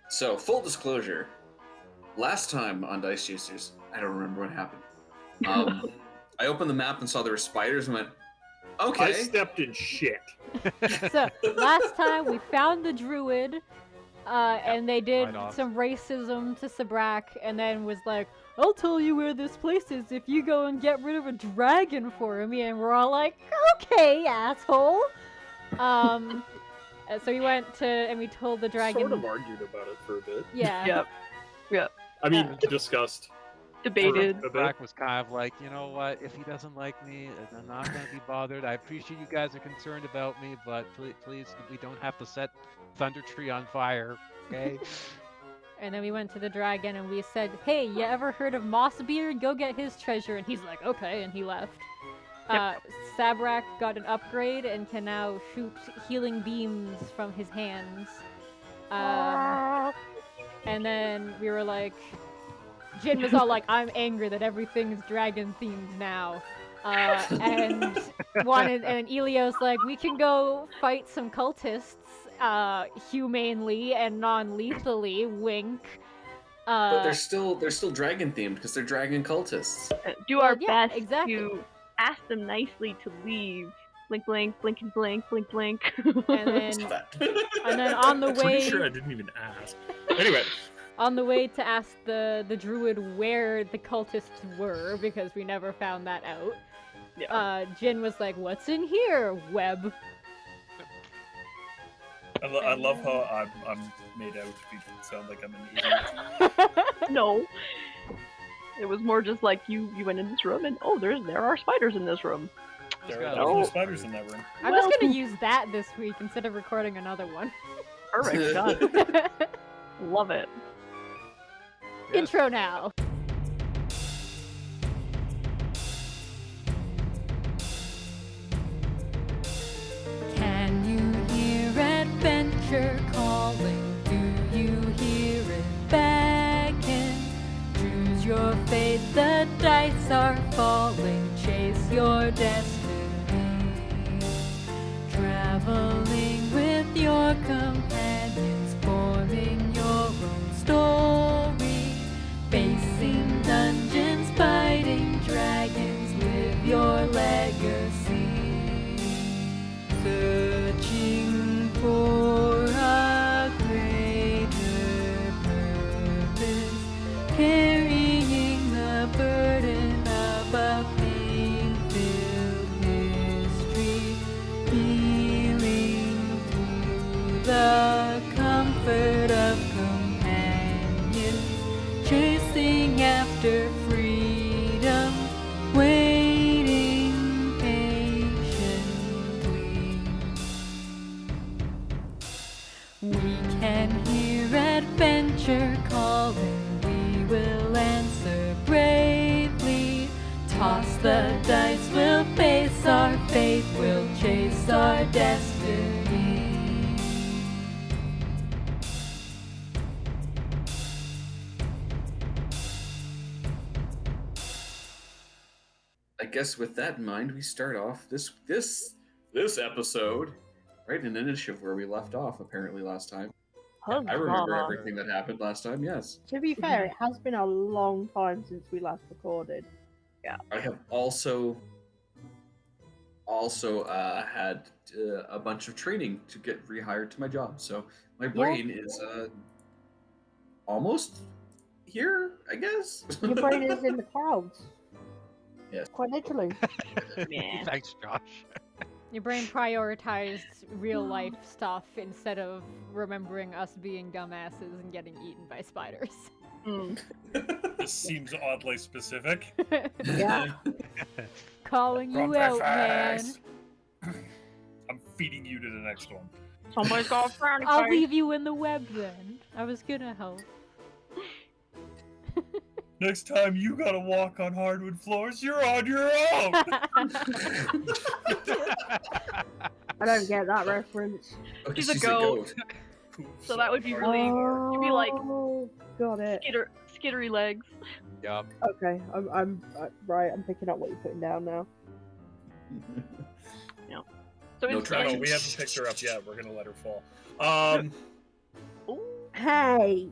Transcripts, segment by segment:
So, full disclosure, last time on Dice Chasers, I don't remember what happened. I opened the map and saw there were spiders and went, okay. I stepped in shit. So last time we found the druid, and they did right off. some racism to Sabrak, and then was like, I'll tell you where this place is if you go and get rid of a dragon for me. And we're all like, okay, asshole. So we went to, and we told the dragon. Sort of argued about it for a bit. Yeah. Yep. I mean, discussed. Debated. For a bit. Brack was kind of like, you know what? If he doesn't like me, I'm not going to be bothered. I appreciate you guys are concerned about me, but please, we don't have to set Thundertree on fire, okay? And then we went to the dragon and we said, hey, you ever heard of Mossbeard? Go get his treasure. And he's like, okay, and he left. Sabrak got an upgrade and can now shoot healing beams from his hands. And then we were like, Jyin was all like, I'm angry that everything's dragon themed now. And Elio's like, we can go fight some cultists, humanely and non-lethally, wink. But they're still dragon themed because they're dragon cultists. Do our yeah, best exactly. to ask them nicely to leave. Blink, blink, blink and blink, blink, blink. And then on the I'm way, pretty sure I didn't even ask. Anyway. on the way to ask the druid where the cultists were, because we never found that out. Yeah. Jyin was like, what's in here, web? I love how I'm made out to be sound like I'm an idiot. No. It was more just like you went in this room and there are spiders in this room. There are Oh. no spiders in that room. I'm just gonna use that this week instead of recording another one. Perfect, done. Love it. Intro now. Can you hear adventure calling? Do you hear it beckon? Choose your fate, the dice are falling. Chase your destiny. Traveling with your companions, forming your own story. Facing dungeons, fighting dragons, live your legacy. Searching for a greater purpose, carrying the burden of a pain-filled history, healing through the comfort of companions, chasing after freedom, waiting patiently. We can hear adventure calling, we will answer bravely. Toss the dice, we'll face our fate, we'll chase our destiny. I guess with that in mind, we start off this episode, right, in initiative where we left off apparently last time. I remember everything that happened last time. Yes. To be fair, it has been a long time since we last recorded. I have also had a bunch of training to get rehired to my job, so my brain is almost here, I guess. Your brain is in the clouds. Yes. Quite literally. Man. Thanks, Josh. Your brain prioritized real life stuff instead of remembering us being dumbasses and getting eaten by spiders. This seems oddly specific. Yeah. Calling you out, man. I'm feeding you to the next one. Someone's got a frowny I'll face. leave you in the web then. I was gonna help. Next time you gotta walk on hardwood floors, you're on your own! I don't get that reference. Oh, She's a goat. So that would be really weird. You'd be like, Oh, got it. skittery legs. Yup. Okay, I'm right. I'm picking up what you're putting down now. So No it's traction. No, we haven't picked her up yet. We're gonna let her fall. Ooh. Hey!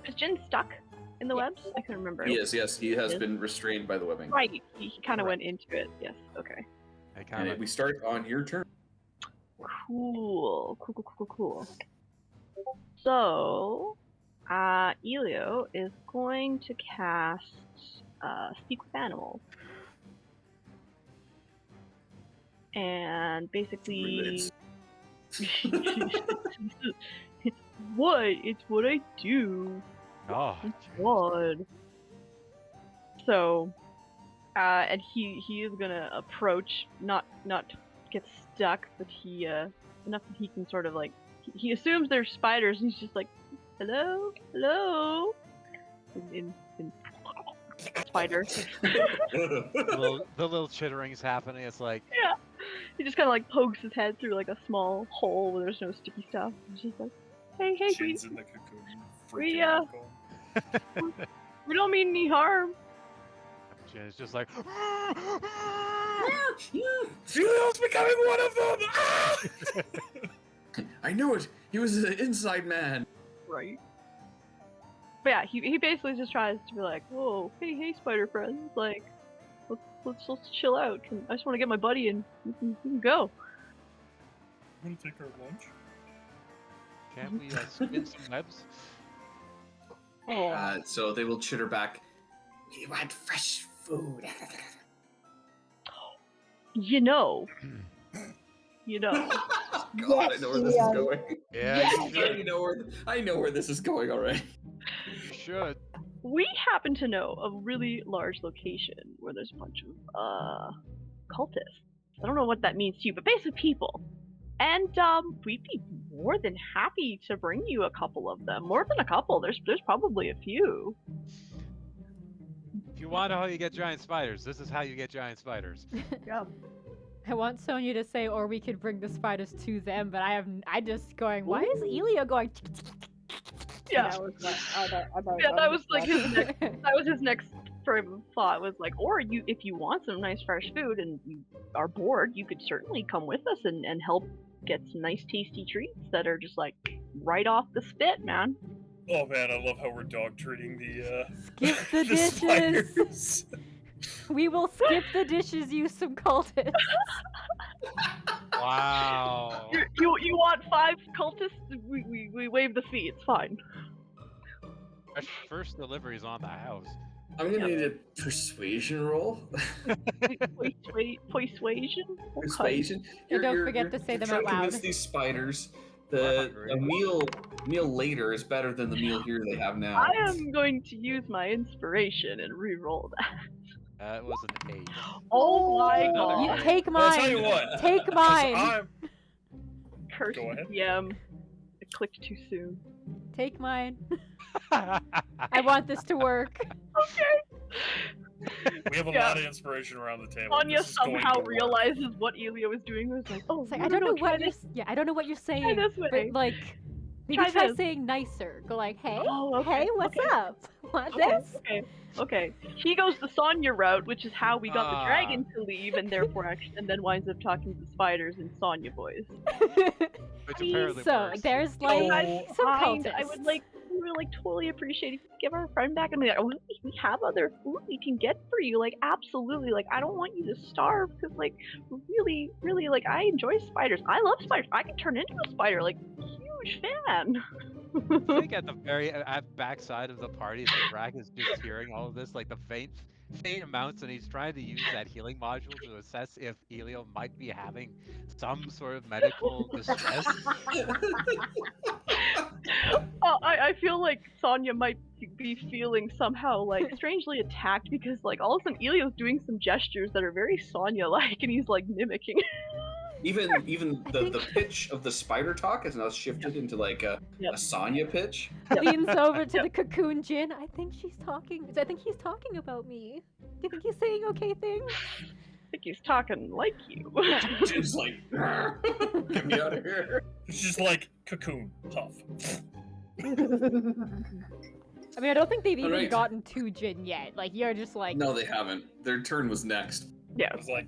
Is Jin stuck in the webs? I couldn't remember. He is, yes. He has Yes. been restrained by the webbing. Right. He kind of went into it. Yes. Okay. I kind of. We start on your turn. Cool. So, Elio is going to cast Speak with Animals. And basically... What? It's what I do. Oh, God. So, and he is gonna approach, not get stuck, but he enough that he can sort of like he assumes they're spiders, and he's just like, hello, in spider. the little chittering's happening. It's like, Yeah. He just kind of like pokes his head through like a small hole where there's no sticky stuff. He's just like, hey, Jin's in the cocoon. we, freaking out. we don't mean any harm. Jin is just like, Elio's becoming one of them! I knew it! He was an inside man! Right. But yeah, he basically just tries to be like, whoa, hey, spider friends, like, let's chill out. I just want to get my buddy and we can go. I'm gonna take our lunch. can't we spin some webs? So they will chitter back. We want fresh food. You know. God, I know where this is going. Yeah, you should. I know where this is going already. You should. We happen to know a really large location where there's a bunch of cultists. I don't know what that means to you, but basically people. And we'd be more than happy to bring you a couple of them. More than a couple. There's probably a few. If you want to know how you get giant spiders, this is how you get giant spiders. Yeah. I want Sonya to say, or we could bring the spiders to them, but I just going, why is Elio going? Yeah. That was That was like his next. That was his next frame of thought. Was like, or if you want some nice fresh food and you are bored, you could certainly come with us and help get some nice tasty treats that are just like right off the spit, man. Oh man, I love how we're dog treating the Skip the the dishes. spiders. We will skip the dishes, you some cultists. Wow. You want 5 cultists? We waive the fee. It's fine. First delivery's on the house. I'm gonna need a persuasion roll. Persuasion. Persuasion. And don't forget to say them trying out to convince loud. these spiders that a meal later is better than the meal here they have now. I am going to use my inspiration and re-roll that. That was an 8. Oh my Another god! You eight. take Well, I'll tell you mine. what. Take 'cause mine. Curse Go ahead. DM. I clicked too soon. Take mine. I want this to work. We have a Yeah. lot of inspiration around the table. Anya This is going somehow to work. realizes what Elio is doing. Was like, oh, It's like, no, I don't no, know try what you're, this. I don't know what you're Try saying, this way. but like, maybe Try try this. saying nicer. Go like, hey, Oh, okay, hey, what's okay. up? Want Okay, this? okay. He goes the Sonya route, which is how we got the Ah. dragon to leave, and therefore and then winds up talking to the spiders in Sonya voice. Which apparently So works. there's like Oh, some Fine, cultists. I would like, we would like totally appreciate if you could give our friend back and be like, oh, we have other food we can get for you. Like, absolutely. Like, I don't want you to starve because, like, really, like, I enjoy spiders. I love spiders. I can turn into a spider. Like, huge fan. I think at the very backside of the party, the Brack is just hearing all of this, like the faint amounts, and he's trying to use that healing module to assess if Elio might be having some sort of medical distress. I feel like Sonya might be feeling somehow like strangely attacked because like all of a sudden Elio's doing some gestures that are very Sonya-like and he's like mimicking. Even the pitch of the spider talk has now shifted into like a Sonya pitch. Leans over to the cocoon Jin. I think he's talking about me. Do you think he's saying okay things? I think he's talking like you. Jin's like, get me out of here. It's just like cocoon puff. I mean, I don't think they've even Alright. gotten to Jin yet. Like, you're just like, No, they haven't. Their turn was next. Yeah. I was like,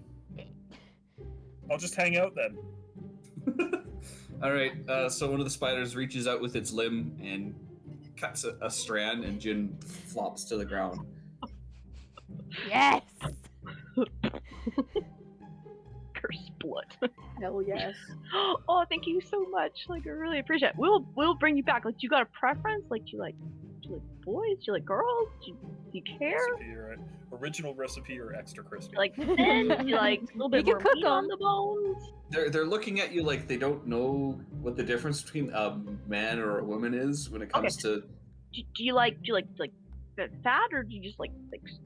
I'll just hang out then. All right. So one of the spiders reaches out with its limb and cuts a strand, and Jyin flops to the ground. Yes! Curse blood. Hell yes. Oh, thank you so much. Like, I really appreciate it. We'll bring you back. Like, do you got a preference? Like, do you like boys? Do you like girls? Do you care? Recipe, right? Original recipe or extra crispy? Like thin? Do you like a little bit You more can cook meat on 'em. the bones? They're looking at you like they don't know what the difference between a man or a woman is when it comes to. Do you like fat, or do you just like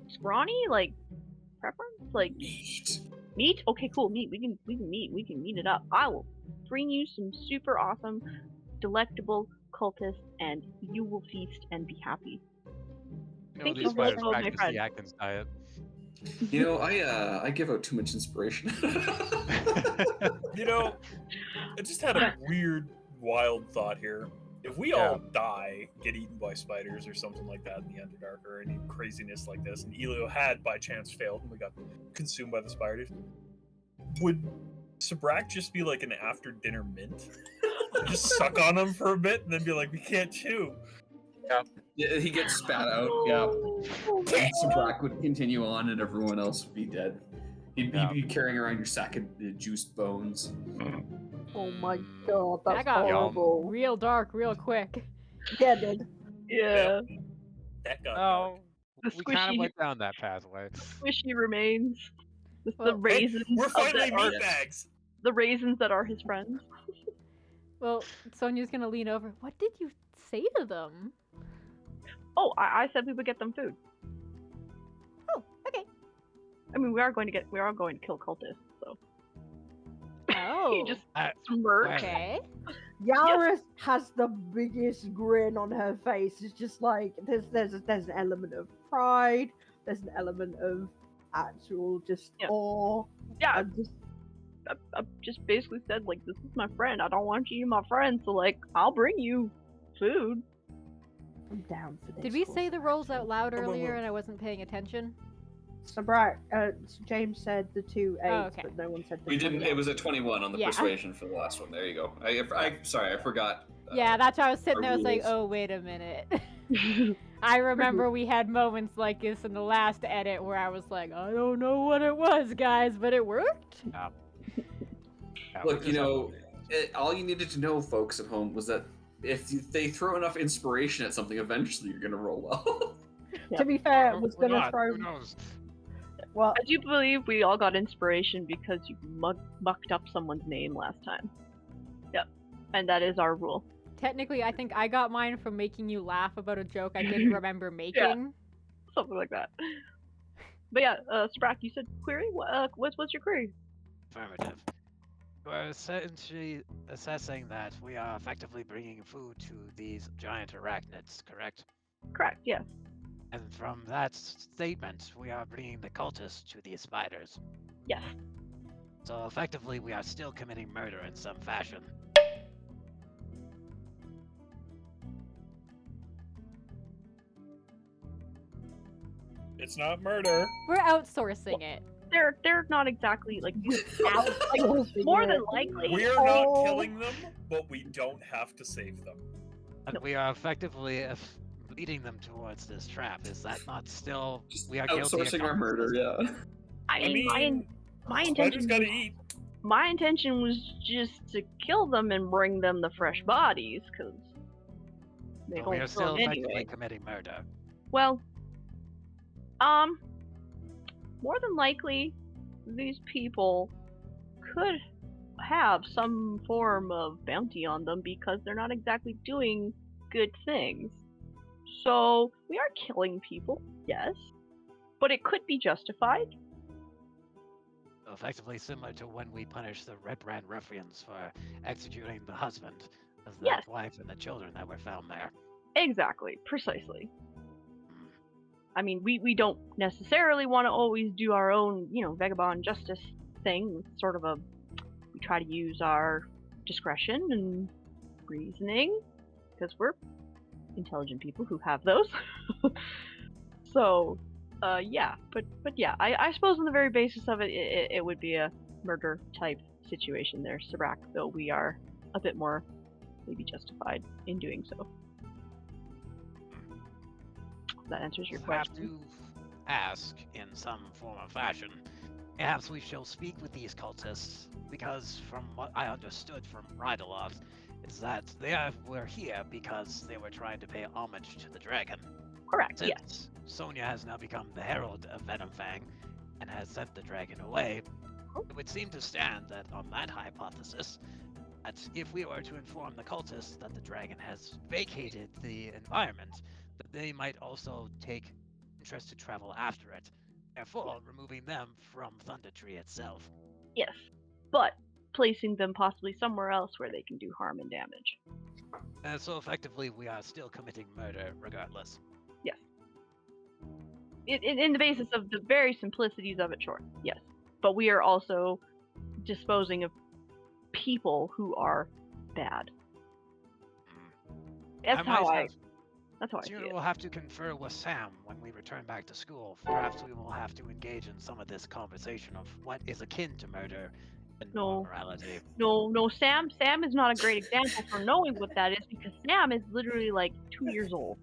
scrawny? Like preference? Like Meat. meat? Okay, cool. Meat. We can meat it up. I will bring you some super awesome, delectable cultists, and you will feast and be happy. Thank these you so much, spiders my practice friend. the Atkins diet. You know, I give out too much inspiration. You know, I just had a weird, wild thought here. If we all die, get eaten by spiders or something like that in the Underdark, or any craziness like this, and Elio had by chance failed and we got consumed by the spiders, would Sabrak just be like an after-dinner mint? Just suck on them for a bit and then be like, we can't chew. Yeah, he gets spat out. Yeah. And Sabrak would continue on, and everyone else would be dead. He'd be carrying around your sack of juiced bones. Oh my god, that's That got horrible. real dark real quick. Yeah, dude. Yeah. That got Oh, the We kind of squishy, went down that pathway. squishy remains. The Well, raisins. We're finally that are, meat bags. the raisins that are his friends. Well, Sonia's gonna lean over. What did you say to them? Oh, I said we would get them food. Oh, okay. I mean, we are going to kill cultists, so. Oh. He just smirked. Okay. Yaris has the biggest grin on her face. It's just like there's an element of pride. There's an element of actual just awe. Yeah, and I just basically said, like, this is my friend. I don't want you to be my friend, so, like, I'll bring you food. I'm down for this. Did we say the rolls out loud wait, earlier wait. and I wasn't paying attention? Sabrak, James said the 2 8s, okay. but no one said the We didn't. 28. It was a 21 on the Yeah. persuasion for the last one. There you go. Sorry, I forgot. Yeah, that's why I was sitting there. I was like, rules. oh, wait a minute. I remember we had moments like this in the last edit where I was like, I don't know what it was, guys, but it worked. Look, you know, all you needed to know, folks at home, was that if they throw enough inspiration at something, eventually you're gonna roll well. To be fair, Or- was or gonna not, throw. Who knows? Well, I do believe we all got inspiration because you mucked up someone's name last time. Yep. And that is our rule. Technically, I think I got mine from making you laugh about a joke I didn't remember making. Something like that. But yeah, Sprak, you said query? What's your query? Affirmative. We're essentially assessing that we are effectively bringing food to these giant arachnids, correct? Correct, yes. And from that statement, we are bringing the cultists to these spiders. Yes. So effectively, we are still committing murder in some fashion. It's not murder. We're outsourcing it. They're not exactly like more than likely. We're not killing them, but we don't have to save them. And we are effectively leading them towards this trap. Is that not still... Just we are guilty outsourcing our murder, yeah. I mean, my spiders intention. gotta eat. My intention was just to kill them and bring them the fresh bodies, because they But we are don't still kill them effectively anyway. committing murder. Well, more than likely, these people could have some form of bounty on them because they're not exactly doing good things. So, we are killing people, yes, but it could be justified. Effectively similar to when we punished the Red Brand ruffians for executing the husband of the Yes. wife and the children that were found there. Exactly, precisely. I mean, we don't necessarily want to always do our own, vagabond justice thing. It's sort of we try to use our discretion and reasoning, because we're intelligent people who have those. So, yeah, but yeah, I suppose on the very basis of it, it would be a murder type situation there, Sabrak, though we are a bit more maybe justified in doing so. That answers your We'll have question. to ask in some form or fashion. Perhaps we shall speak with these cultists, because from what I understood from Ridealoft, is that were here because they were trying to pay homage to the dragon. Correct, Since yes. Sonia has now become the herald of Venomfang and has sent the dragon away, it would seem to stand that on that hypothesis, that if we were to inform the cultists that the dragon has vacated the environment, that they might also take interest to travel after it, therefore removing them from Thundertree itself. Yes, but placing them possibly somewhere else where they can do harm and damage. And so effectively, we are still committing murder regardless. Yes. In the basis of the very simplicities of it, sure, yes. But we are also disposing of people who are bad. That's how I see Jyin it. will have to confer with Sam when we return back to school. Perhaps we will have to engage in some of this conversation of what is akin to murder and morality. No, Sam is not a great example for knowing what that is because Sam is literally like 2 years old.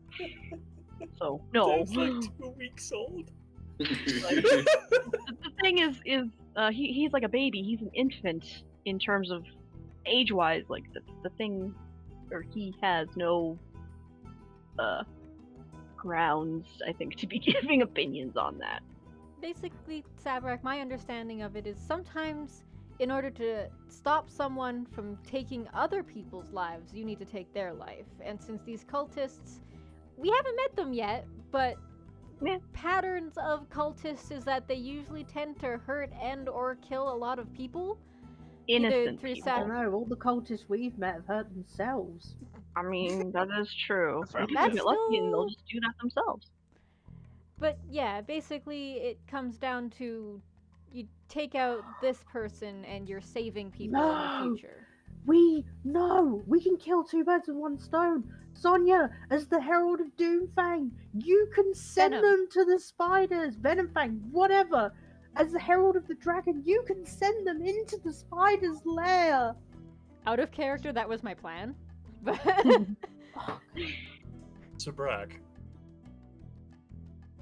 So no. He's like 2 weeks old. The thing is he's like a baby. He's an infant in terms of age-wise. Like the thing, or he has no grounds, I think, to be giving opinions on that. Basically, Sabrak, my understanding of it is sometimes in order to stop someone from taking other people's lives, you need to take their life. And since these cultists, we haven't met them yet, but patterns of cultists is that they usually tend to hurt and or kill a lot of people. Innocent through people. I don't know, all the cultists we've met have hurt themselves. I mean, that is true. That's People get lucky and they'll just do that themselves. But yeah, basically it comes down to you take out this person and you're saving people in the future. We can kill two birds with one stone. Sonia, as the Herald of Doomfang, you can send them to the spiders, Venomfang, whatever. As the Herald of the Dragon, you can send them into the spider's lair. Out of character, that was my plan. But Sabrak,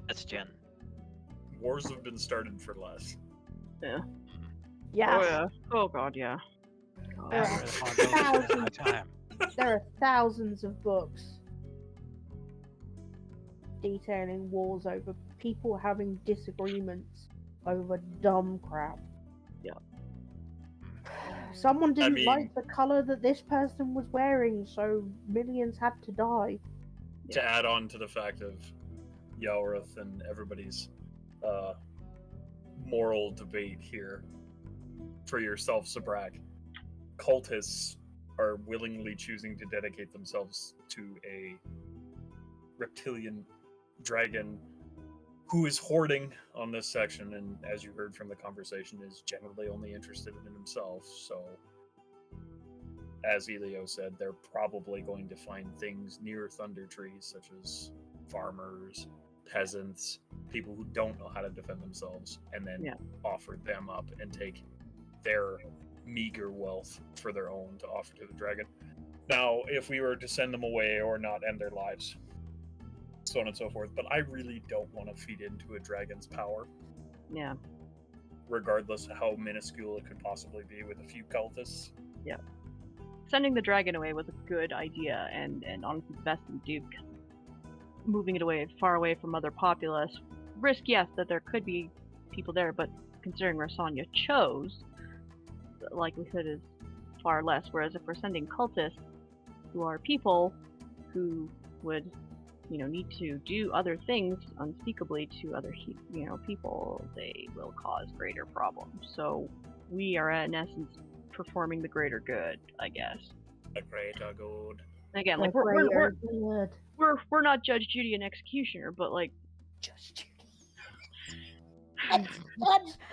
That's Jyin. wars have been started for less. Yeah. Yes. Oh yeah. Oh god, yeah. There are there are thousands of books detailing wars over people having disagreements over dumb crap. Yeah. Someone didn't like the color that this person was wearing, so millions had to die. To add on to the fact of Yalrith and everybody's moral debate here, for yourself, Sabrak, cultists are willingly choosing to dedicate themselves to a reptilian dragon who is hoarding on this section, and as you heard from the conversation, is generally only interested in himself. So, as Elio said, they're probably going to find things near Thundertree, such as farmers, peasants, people who don't know how to defend themselves, and then offer them up and take their meager wealth for their own to offer to the dragon. Now, if we were to send them away or not end their lives, so on and so forth, but I really don't want to feed into a dragon's power. Yeah. Regardless of how minuscule it could possibly be with a few cultists. Yeah. Sending the dragon away was a good idea, and honestly the best thing to do, because moving it away, far away from other populace, risk, yes, that there could be people there, but considering where Sonya chose, the likelihood is far less. Whereas if we're sending cultists who are people who would, need to do other things unspeakably to other, people, they will cause greater problems. So we are, in essence, performing the greater good, I guess. The greater good. Again, like we're not Judge Judy and Executioner, but like Judge Judy.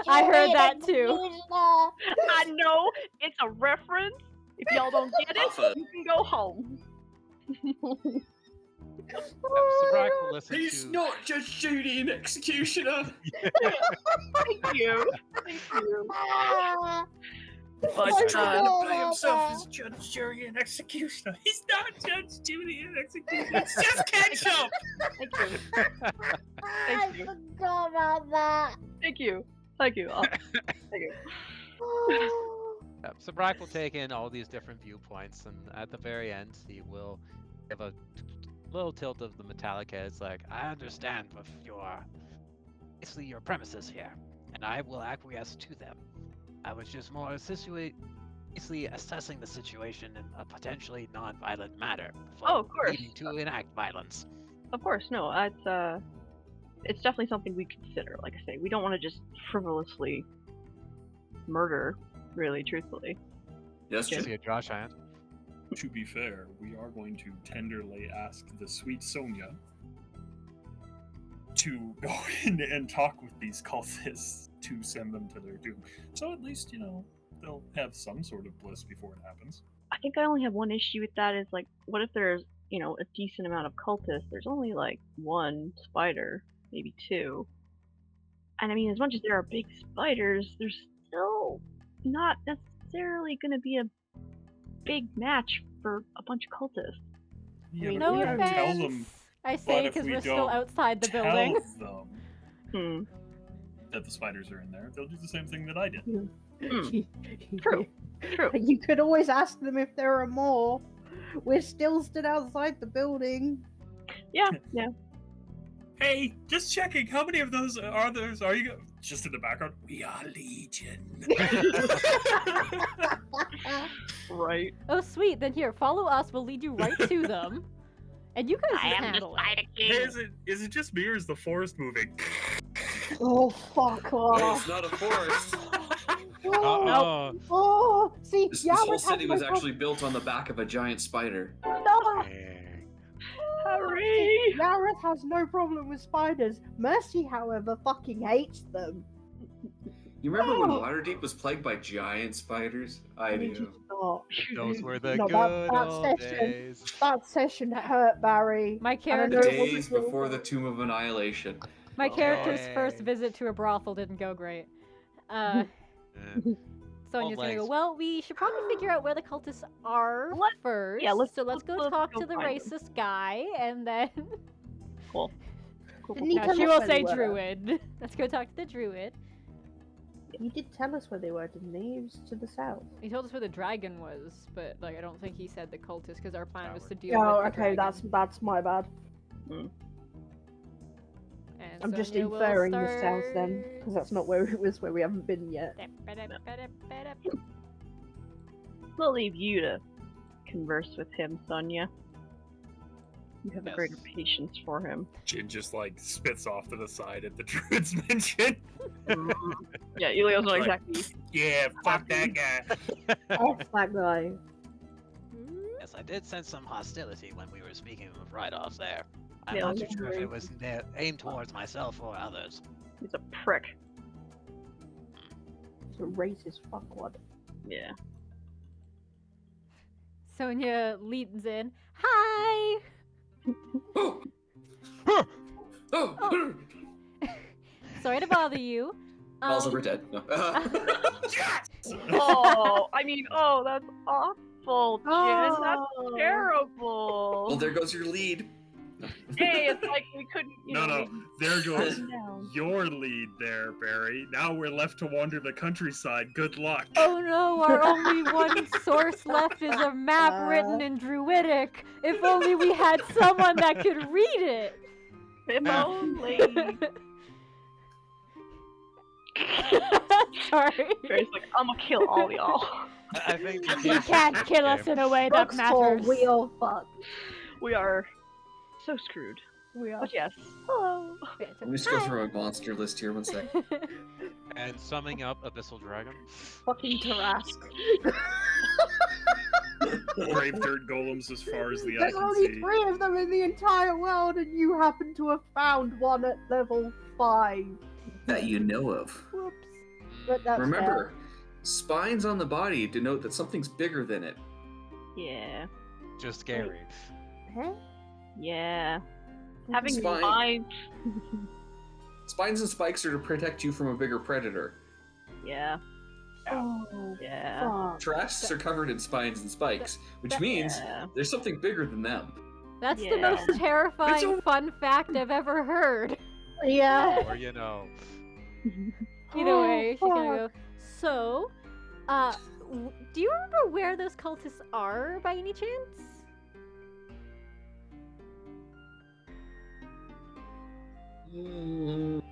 I heard that too. I know it's a reference. If y'all don't get it, you can go home. Sabrak will listen He's to... not Judge Judy and Executioner. Thank you. But I he's trying forgot to play about himself that. as judge, jury, and executioner. He's not judge, jury, and executioner. It's just ketchup. Thank you. I you. forgot about that. Thank you. Thank you. Thank you. So Brack will take in all these different viewpoints, and at the very end, he will give a little tilt of the metallic heads, like, I understand with basically your premises here, and I will acquiesce to them. I was just more basically assessing the situation in a potentially non-violent manner before Oh, of course. needing to enact violence. Of course, no. It's definitely something we consider. Like I say, we don't want to just frivolously murder, really, truthfully. Yes, See Jin. a Josh hand. To be fair, we are going to tenderly ask the sweet Sonia to go in and talk with these cultists to send them to their doom. So at least, they'll have some sort of bliss before it happens. I think I only have one issue with that is, like, what if there's, a decent amount of cultists? There's only, like, one spider, maybe two. And I mean, as much as there are big spiders, there's still not necessarily going to be a big match for a bunch of cultists. Yeah, but No we don't tell offense. them. I say if because we we're still don't outside the tell building. them that the spiders are in there, they'll do the same thing that I did. True. True. You could always ask them if there are more. We're still stood outside the building. Yeah. Hey, just checking. How many of those are those? Are you just in the background? We are Legion. Right. Oh, sweet. Then here, follow us. We'll lead you right to them. And you guys just handle it. Hey, is it just me or is the forest moving? Oh, fuck No, off. it's not a forest. Oh, oh, see, This Yareth whole has city no was problem- actually built on the back of a giant spider. No! Hurry! Yareth has no problem with spiders. Mercy, however, fucking hates them. You remember when Oh. Waterdeep was plagued by giant spiders? I need you do. to stop. Those were the No, good that old session. days. That session hurt, Barry. My I don't character, know what to Days do. before the Tomb of Annihilation. my character's first Yay. visit to a brothel didn't go great. Sonia's gonna go, legs. well, we should probably figure out where the cultists are first. let's so let's go talk to the find them. racist guy, and then... Cool. Didn't he No, tell she us will where say they were? druid. Let's go talk to the druid. He did tell us where they were, didn't he? It was to the south. He told us where the dragon was, but like I don't think he said the cultists because our plan was to deal Oh, with the okay, dragon. that's my bad. And I'm just Sonia will inferring the south then, start- because that's not where it was, where we haven't been yet. We'll leave you to converse with him, Sonia. You have a greater patience for him. Jin just spits off to the side at the druid's mention. Yeah, Elio's not Like- exactly. Yeah, fuck that guy. F that guy. Yes, I did sense some hostility when we were speaking of write-offs there. I'm Yeah, not I'm too sure if sorry. it was aimed towards myself or others. He's a prick. It's a racist fuckwad. Yeah. Sonia leans in. Hi! Oh! Oh! Sorry to bother you. Falls over dead. No. Oh, that's awful, Jin. That's terrible. Well, there goes your lead. Hey, it's like we couldn't, No, there goes down. your lead there, Barry. Now we're left to wander the countryside. Good luck. Oh no, our only one source left is a map written in Druidic. If only we had someone that could read it. If only. Sorry. Barry's like, I'm gonna kill all y'all. I think You can't kill us in a way that Bookstore, matters. we all fucked. We are so screwed. We are. But yes. Hello. Let me just go through a monster list here, one sec. And summing up Abyssal Dragon. Fucking Tarask. Brave dirt golems as far as the eye There's can only see. 3 of them in the entire world, and you happen to have found one at level 5. That you know of. Whoops. But that's Remember, spines on the body denote that something's bigger than it. Yeah. Just scary. fair. Huh? Yeah. Having Spine. spines. Spines and spikes are to protect you from a bigger predator. Yeah. Oh, Yeah. fuck. Trasts are covered in spines and spikes, which means there's something bigger than them. That's the Yeah. most terrifying fun fact I've ever heard. Yeah. Or you know. Either way, she's gonna fuck. go. So, do you remember where those cultists are by any chance? Mm,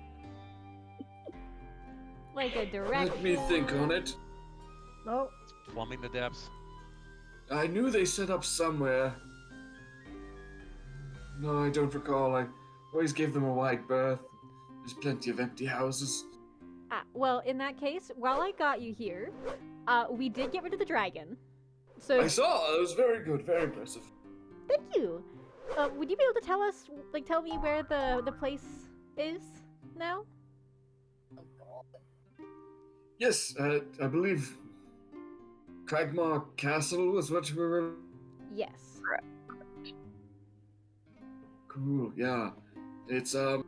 Like a direction? let me think on it. Oh, Plumbing the depths. I knew they set up somewhere. No, I don't recall. I always gave them a wide berth. There's plenty of empty houses. Well, in that case, while I got you here, we did get rid of the dragon. So I saw. It was very good, very impressive. thank you. Would you be able to tell us, tell me where the place is now? Yes, I believe Cragmaw Castle was what we were. Yes. Cool. Yeah, it's Let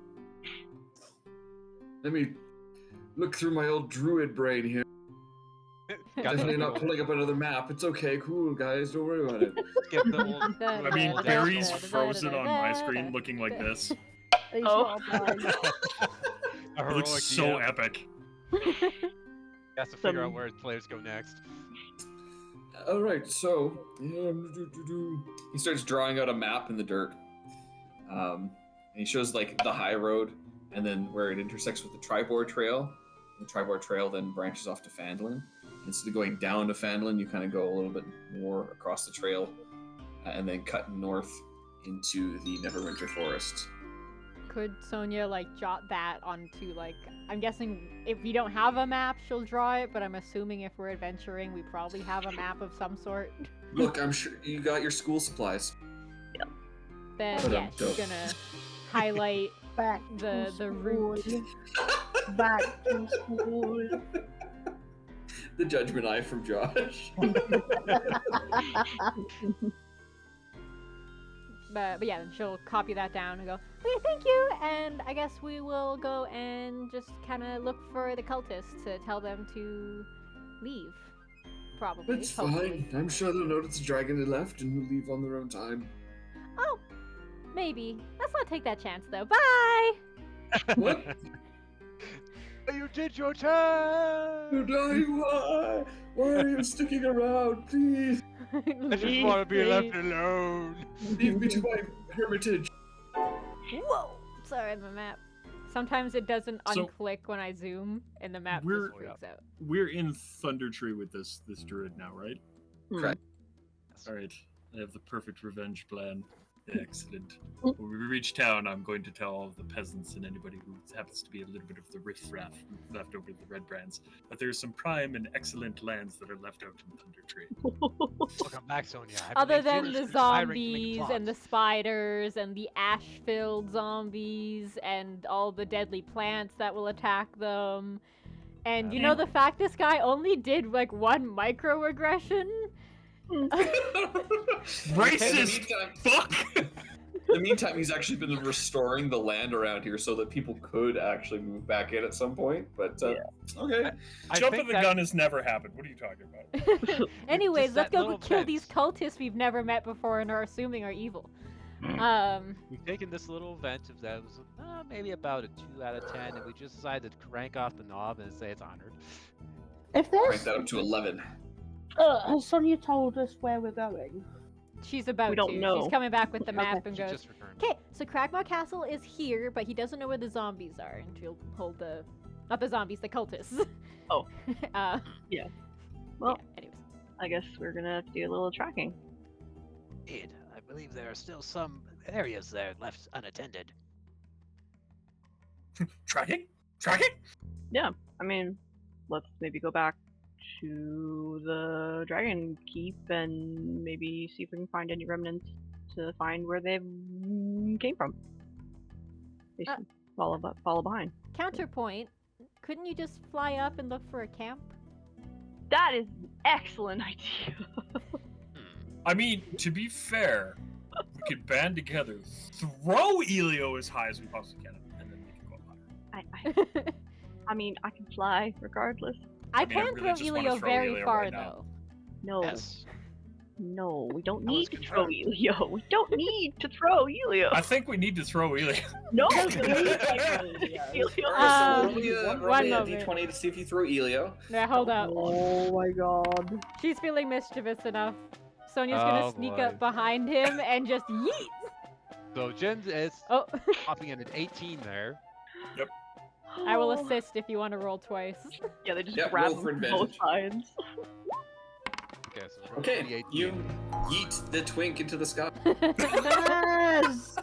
me look through my old druid brain here. Definitely not pulling up another map. It's okay. Cool, guys. Don't worry about it. Get the old I mean, Barry's frozen on my screen looking like this. he's Oh. not blind. a It looks heroic so DM. epic. Has to figure out where players go next. All right. So he starts drawing out a map in the dirt. And he shows like the high road, and then where it intersects with the Tribord Trail. The Tribord Trail then branches off to Phandalin. Instead of going down to Phandalin, you kind of go a little bit more across the trail, and then cut north into the Neverwinter Forest. Could Sonia jot that onto I'm guessing if we don't have a map, she'll draw it, but I'm assuming if we're adventuring, we probably have a map of some sort. Look, I'm sure you got your school supplies. Then But, yeah, she's dope. gonna highlight Back the to route. school. Back to school. The judgment eye from Josh. But yeah, then she'll copy that down and go, okay, thank you, and I guess we will go and just kind of look for the cultists to tell them to leave. Probably. It's hopefully. fine. I'm sure they'll notice the dragon had left and will leave on their own time. Oh, maybe. Let's not take that chance though. Bye! What? You did your time! You're dying. Why? Why are you sticking around? Please I just want to be left alone. leave me to my hermitage. Whoa! Sorry, my map. Sometimes it doesn't So- unclick when I zoom, and the map We're- just freaks out. We're in Thundertree with this druid now, right? Correct. All right. I have the perfect revenge plan. Excellent. When we reach town, I'm going to tell all of the peasants and anybody who happens to be a little bit of the riffraff left over the Red Brands that there's some prime and excellent lands that are left out in Thundertree. Welcome back, Sonia. I Other believe than you the are inspiring to make zombies plots. and the spiders and the ash-filled zombies and all the deadly plants that will attack them. And you know the fact this guy only did one microaggression? Racist! Fuck! In the meantime, he's actually been restoring the land around here so that people could actually move back in at some point. But okay. I Jumping think the that- gun has never happened. What are you talking about? Anyways, Just let's that go little kill vent. these cultists we've never met before and are assuming are evil. We've taken this little event of that was maybe about a 2 out of 10, and we just decided to crank off the knob and say it's honored. If Crank there's, that up to 11. has Sonia told us where we're going? She's about We don't to. know. She's coming back with the Okay. map and She goes, just returned. okay, so Cragmaw Castle is here, but he doesn't know where the zombies are. And she'll hold not the zombies, the cultists. Oh. Well, Well, anyways. I guess we're gonna have to do a little tracking. Indeed, I believe there are still some areas there left unattended. Tracking? Tracking? I mean, let's maybe go back to the Dragon Keep and maybe see if we can find any remnants to find where they came from. Basically, follow behind. Counterpoint, couldn't you just fly up and look for a camp? That is an excellent idea. I mean, to be fair, we could band together, throw Elio as high as we possibly can, and then we can go up higher. I mean, I can fly regardless. I mean, I can really throw just wanna Elio throw very Elio far right now. No. Yes. No, we don't That was need to throw confirmed. Elio. We don't need to throw Elio. I think we need to throw Elio. No, No, Elio. All right, so roll me a one moment. d20 to see if you throw Elio. Yeah, hold up. Oh my god. She's feeling mischievous enough. Sonia's gonna Oh, sneak boy. up behind him and just yeet. So Jin is Oh, popping in an 18 there. I will assist if you want to roll twice. Yeah, they just Yeah, grab roll for him from both advantage. sides. Okay, so roll Okay, the 18. you yeet the twink into the sky. Yes!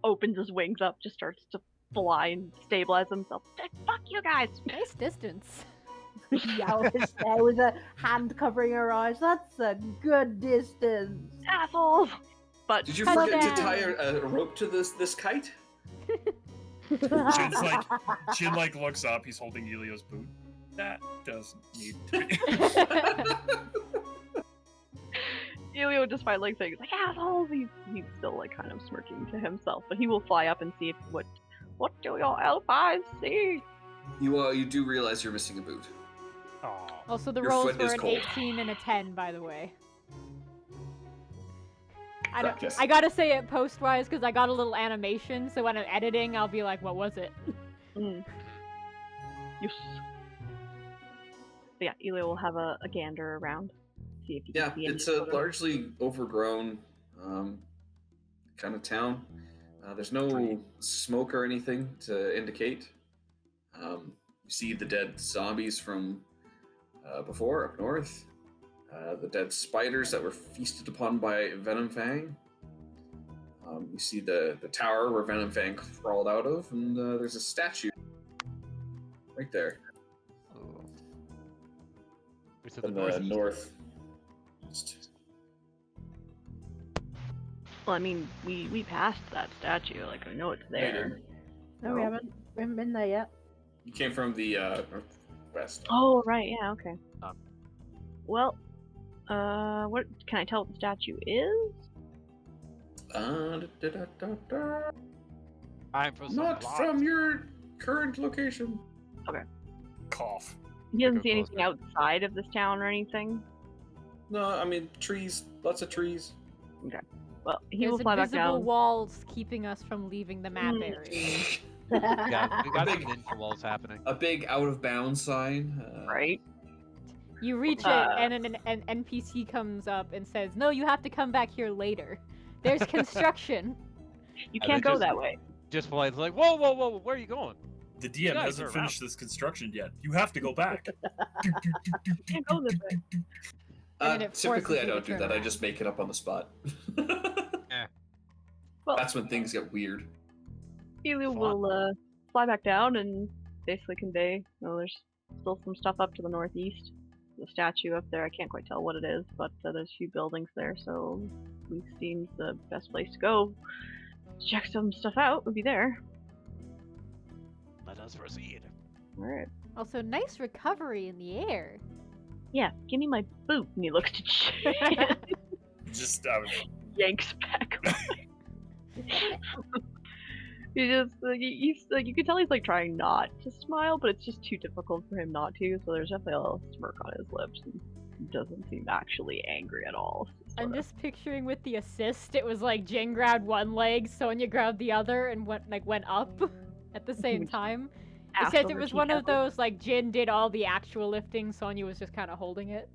Opens his wings up, just starts to fly and stabilize himself. Fuck you guys! Nice distance. Yeah, there with a hand covering her eyes. That's a good distance. Assholes! But Did you Hello forget to there. tie a rope to this kite? Jin like looks up. He's holding Elio's boot. That doesn't need to be. Elio, despite like saying like assholes, he's still like kind of smirking to himself. But he will fly up and see if what do your elf eyes see? You do realize you're missing a boot. Aw. Also, the Your rolls foot were is an cold. 18 and a 10, by the way. Correct, yes. I gotta say it post-wise because I got a little animation, so when I'm editing, I'll be like, what was it? Yes. But yeah, Elio will have a gander around. See if he Yeah, can see any it's a sort of- largely overgrown kind of town. There's no smoke or anything to indicate. You see the dead zombies from before up north. The dead spiders that were feasted upon by Venomfang. You see the tower where Venomfang crawled out of, and there's a statue right there Oh. We're to the in the northeast. north. Well, I mean, we passed that statue. Like I know it's there. No, we haven't been there yet. You came from the northwest. Oh right, yeah, okay. Um. Well, what can I tell what the statue is? I'm for some Not blocks. from your current location. Cough. He doesn't Go see anything closer. outside of this town or anything. No, I mean trees, lots of trees. Well, he There's will fly back invisible down. walls keeping us from leaving the map area. Yeah, we got Big- some ninja walls happening. A big out of bounds sign. Right? You reach it, and an NPC comes up and says, "No, you have to come back here later. There's construction." You And can't they go just- that way. Just polite, like, whoa, whoa, whoa, where are you going? The DM guys hasn't are finished this construction yet. You have to go back. Can't go this way. And then it Typically, forces I you to don't do turn that. I around. just make it up on the spot. Well, That's when things get weird. Elio Fun. will fly back down and basically convey. Well, there's still some stuff up to the northeast. The statue up there, I can't quite tell what it is, but there's a few buildings there, so we seems the best place to go. Check some stuff out. Would be there. Let us proceed. Alright. Also, nice recovery in the air. Yeah, give me my boot. And he looks to Jyin. Just Yanks back away. He just he's like, you can tell he's like trying not to smile, but it's just too difficult for him not to. So there's definitely a little smirk on his lips, and he doesn't seem actually angry at all. I'm just picturing with the assist, it was like Jin grabbed one leg, Sonya grabbed the other, and went up at the same time. Except it was one of those like Jin did all the actual lifting, Sonya was just kind of holding it.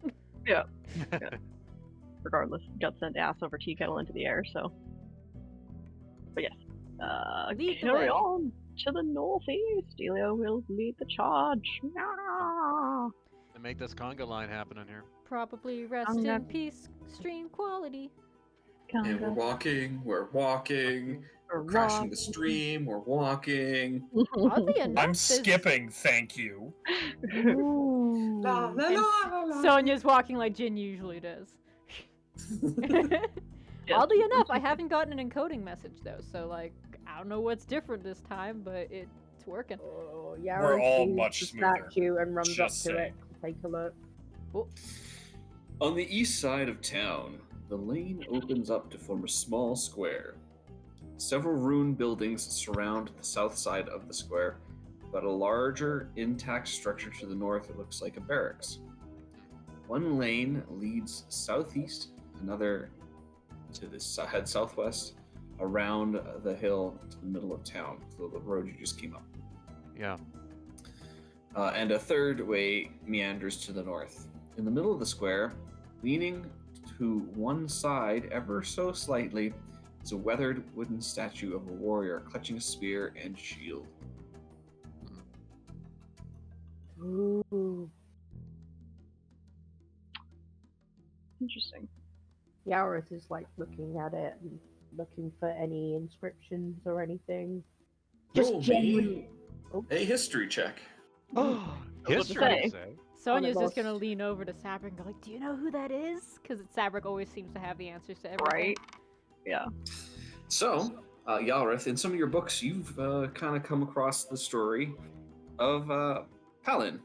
Regardless, got sent ass over tea kettle into the air. So, but yes, Lead the carry way. on to the northeast. Elio will lead the charge. Ah. To make this conga line happen in here. Probably rest I'm in not- peace, stream quality. And we're walking. We're crashing the stream. We're walking. Oddly enough, I'm this- skipping, thank you. Ooh. Sonya's walking like Jin usually does. Oddly enough, I haven't gotten an encoding message though, so like I don't know what's different this time, but it's working. Oh, We're Yarrow all sees much the smoother. statue and runs Just up to saying. it to take a look. On the east side of town, the lane opens up to form a small square. Several ruined buildings surround the south side of the square, but a larger, intact structure to the north. It looks like a barracks. One lane leads southeast, another to head southwest, around the hill to the middle of town, so the road you just came up. Yeah. And a third way meanders to the north. In the middle of the square, leaning to one side ever so slightly, is a weathered wooden statue of a warrior clutching a spear and shield. Ooh. Interesting. Yareth is like looking at it and looking for any inscriptions or anything. Just Roll genuinely. me a history check. History, say. say. Sonya's just lost. gonna lean over to Sabric and go like, "Do you know who that is?" Because Sabric always seems to have the answers to everything. Right? Yeah. So, Yalrith, in some of your books, you've kind of come across the story of Palin,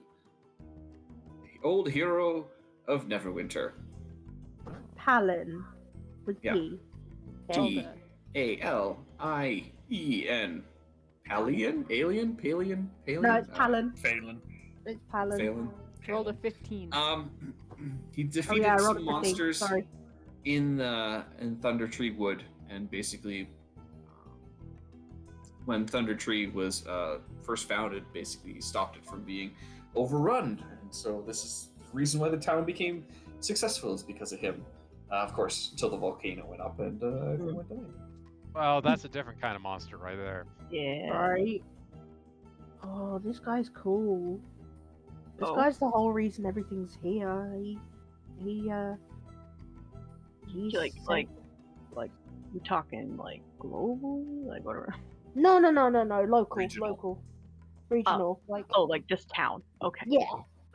the old hero of Neverwinter. Palin with Yeah. P. Palin. Palien. Palien? Palin? No, it's Palin. Phelan. It's Palin. Phelan. Rolled a 15. He Oh defeated yeah, I rolled some a 15. monsters Sorry. in Thundertree Wood, and basically, when Thundertree was first founded, basically he stopped it from being overrun, and so this is the reason why the town became successful, is because of him. Of course, until the volcano went up and everyone died. Well, that's a different kind of monster right there. Yeah. Right. Oh, this guy's cool. This Oh. guy's the whole reason everything's here. He's Like we're talking like global, like whatever. No, local, Regional. local, regional. Like, Oh, like this town. Okay. yeah,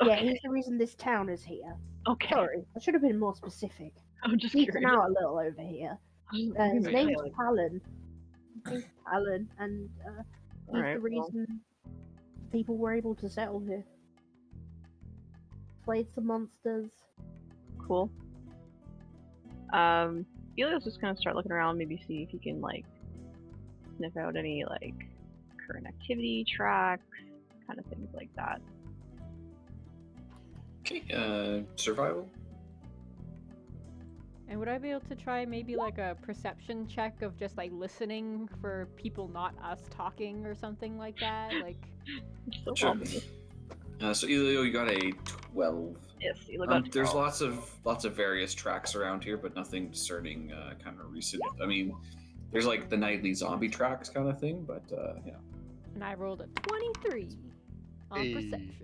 yeah. Okay. He's the reason this town is here. Okay. Sorry, I should have been more specific. I'm just Geeking curious. out a little over here. His Okay, name's like- Palin. He's Palin, and he's Alright, the well. reason people were able to settle here. Played some monsters. Cool. Elio's just gonna start looking around, maybe see if he can like sniff out any like current activity tracks, kind of things like that. Okay, survival. And would I be able to try maybe like a perception check of just like listening for people not us talking or something like that? Like, It's so Sure. obvious. So Elio, you got a 12. Yes, Elio got There's 12. lots of various tracks around here, but nothing discerning kind of recent. I mean, there's like the nightly zombie tracks kind of thing, but yeah. and I rolled a 23 on Hey. perception.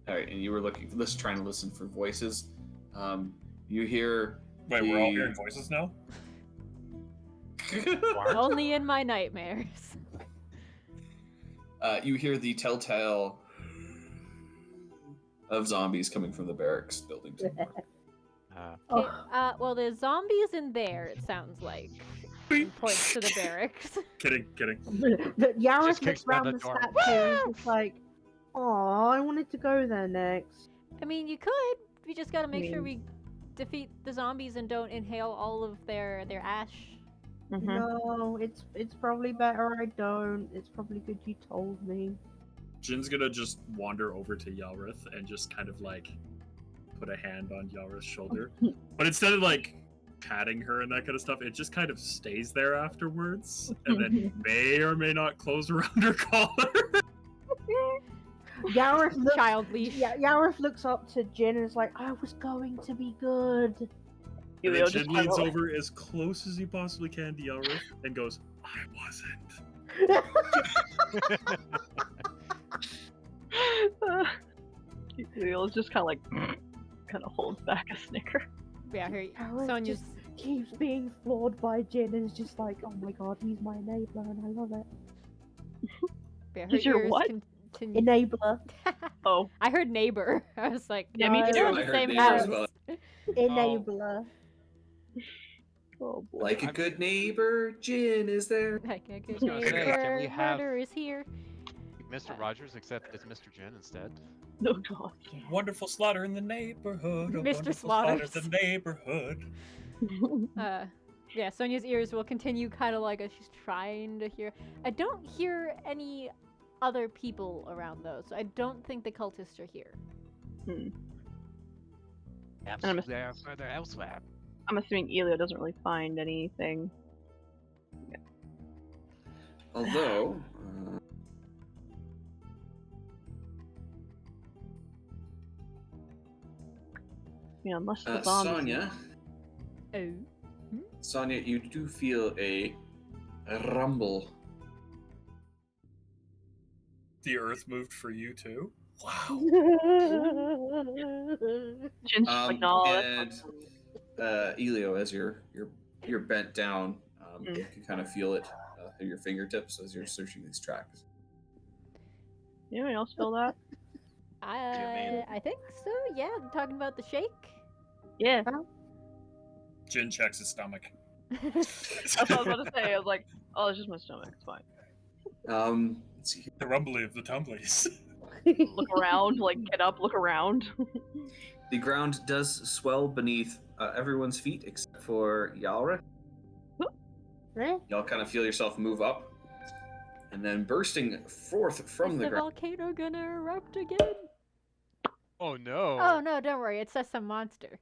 All right, and you were trying to listen for voices. You hear. Wait, we're all hearing voices now? Only in my nightmares. You hear the telltale of zombies coming from the barracks building. to the north. Okay, well, there's zombies in there, it sounds like. And points to the barracks. Kidding. But Yareth Just kicks looks around down the the door. statue and is just like, "Oh, I wanted to go there next." I mean, you could. We just gotta make sure mean- we defeat the zombies and don't inhale all of their ash. Mhm. No, it's probably better I don't. It's probably good you told me. Jin's gonna just wander over to Yalrith and just kind of like put a hand on Yalrith's shoulder. But instead of like patting her and that kind of stuff, it just kind of stays there afterwards and then may or may not close around her collar. Yareth looks, Child leash. Yareth looks up to Jin and is like, "I was going to be good." And Elio then just Jin kind leans of over as close as he possibly can to Yalrith and goes, I wasn't. Elio's just kind of like kind of holds back a snicker. Yeah, here, Yareth Sonya's. just keeps being floored by Jin and is just like, "Oh my god, he's my enabler and I love it." Yeah, her He's your ears what? continue. Enabler. Oh, I heard neighbor. I was like, Yeah, me no, too. they're I the heard same neighbor house. as well. Enabler. oh boy. Like a good neighbor, Jin is there. Like a good was gonna say, neighbor, can we have- murder is here. Mr. Rogers, except it's Mr. Jin instead. No god. Wonderful slaughter in the neighborhood. Mr. Wonderful Slaughters. in the neighborhood. Yeah, Sonya's ears will continue kind of like as she's trying to hear. I don't hear any other people around though, so I don't think the cultists are here. Perhaps they are further elsewhere. I'm assuming Elio doesn't really find anything. Yeah. Although, Unless the bomb. Sonia. Oh. Sonia, you do feel a rumble. The earth moved for you too? Wow. Jin's just like, no, and Elio, as you're bent down, you can kind of feel it through your fingertips as you're searching these tracks. Anyone else feel that? I think so. Yeah, talking about the shake. Yeah. Jin checks his stomach. That's what I was about to say. I was like, oh, it's just my stomach. It's fine. Let's see here. The rumbly of the tumblies. Look around, like, get up, look around. The ground does swell beneath everyone's feet except for Yalra. Y'all kind of feel yourself move up, and then bursting forth from the ground. Is the volcano gonna erupt again? Oh no. Oh no, don't worry. It's just some monster.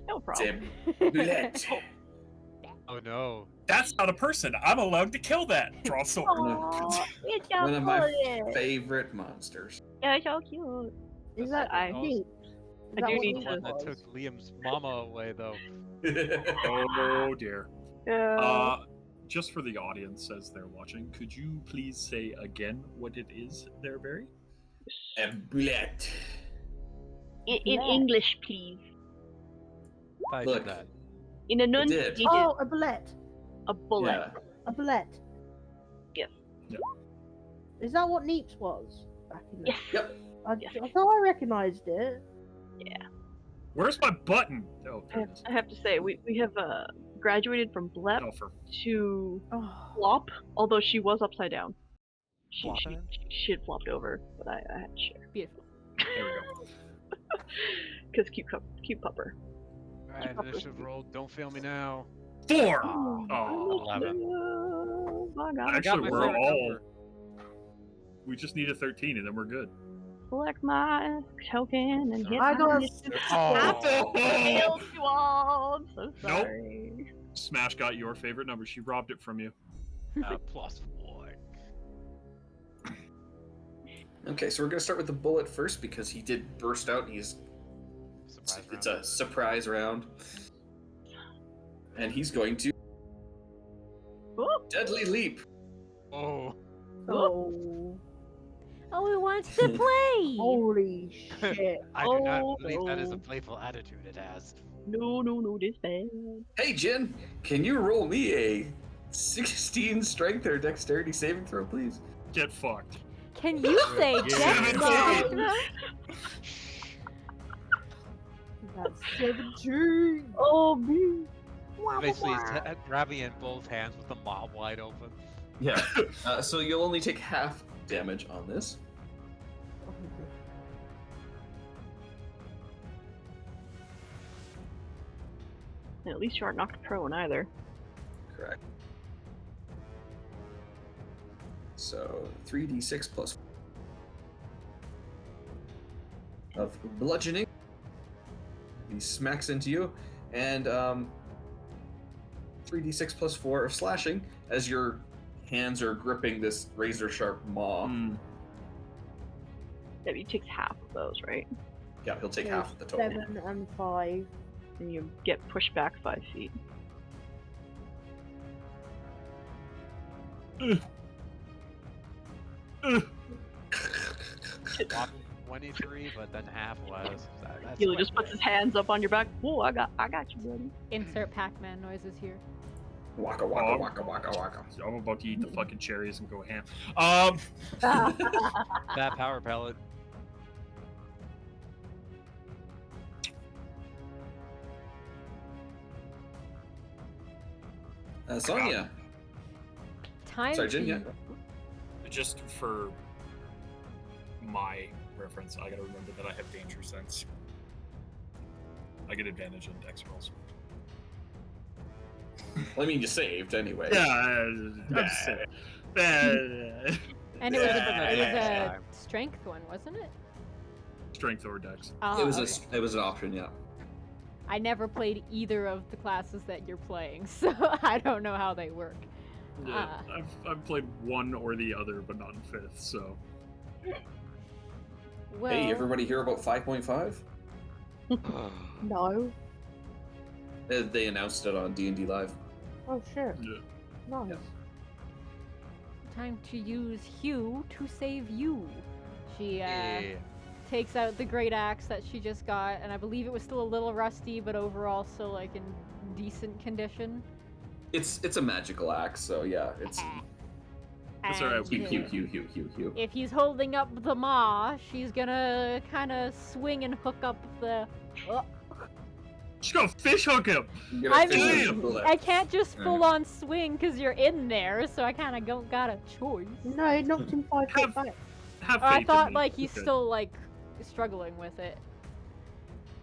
No problem. Tablet. Oh no. That's not a person. I'm allowed to kill that. Draw sword. Aw, it's so One of my cute. favorite monsters. Yeah, it's so cute. Is that I neat? I do need The one to. that took Liam's mama away though. Oh dear. Yeah. Just for the audience as they're watching, could you please say again what it is there, Barry? A bullet. In English, please. I Look. did that. In enunciated. Oh, a bullet. A bullet. Yeah. A bullet. Yes. Yep. Is that what Neeps was? Back in the... Yes. Yep. I thought I recognised it. Yeah. Where's my button? Oh, there it is. I have to say, we have graduated from blep Oh, for Oh. flop, although she was upside down. She Flopping? had flopped over, but I had to share. Beautiful. there we go. Because cute pupper. Alright, initiative roll. Don't fail me now. 4! Oh, Oh, 11. Oh my god. I got actually, my we're favorite all. number. We just need a 13 and then we're good. Collect my token and hit I my got a initiative. Oh. Failed you all. I'm so sorry. Smash got your favorite number. She robbed it from you. +1. Okay, so we're gonna start with the bullet first because he did burst out. And Surprise it's round. a surprise round, and he's going to Whoop. deadly leap. Oh. Oh. Oh, he wants to play. Holy shit. I do not Oh, believe that is a no. playful attitude it has. No, this bad. Hey, Jin, can you roll me a 16 strength or dexterity saving throw, please? Get fucked. Can you say Yeah. death Yeah. That's 17. Oh, me. Basically, he's grabbing in both hands with the maw wide open. Yeah. So you'll only take half damage on this. And at least you aren't knocked prone either. Correct. So 3d6 plus of bludgeoning. He smacks into you, and 3d6 plus 4 of slashing as your hands are gripping this razor sharp maw. Yeah, he takes half of those, right? Yeah, he'll take half of the total. 7 and 5. And you get pushed back 5 feet. 23, but then half was. That's He quite just puts big. his hands up on your back. Oh, I got you, buddy. Insert Pac-Man noises here. Waka waka waka waka waka. I'm about to eat the fucking cherries and go ham. That power pellet. Sonia. Time Sorry, Jin, to... yeah. Just for my reference, I gotta remember that I have danger sense. I get advantage in dex rolls. Well, I mean, you saved anyway. Yeah, I'm just saying. And it was Yeah. a strength one, wasn't it? Strength or dex. Oh, It was okay. it was an option, yeah. I never played either of the classes that you're playing, so I don't know how they work. Yeah, I've played one or the other, but not in 5th, so. Well, Hey, everybody hear about 5.5? No. They announced it on D&D Live. Oh shit. Yeah. Nice. time to use Hugh to save you. She Yeah. takes out the great axe that she just got, and I believe it was still a little rusty, but overall still like in decent condition. It's a magical axe, so yeah, it's That's alright. Hugh. If he's holding up the maw, she's gonna kind of swing and hook up the. Just go fish hook him! I mean, I can't just full on swing because you're in there, so I kind of don't got a choice. No, it knocked him 5 feet back. Have I faith thought in me. like he's Okay. still like struggling with it.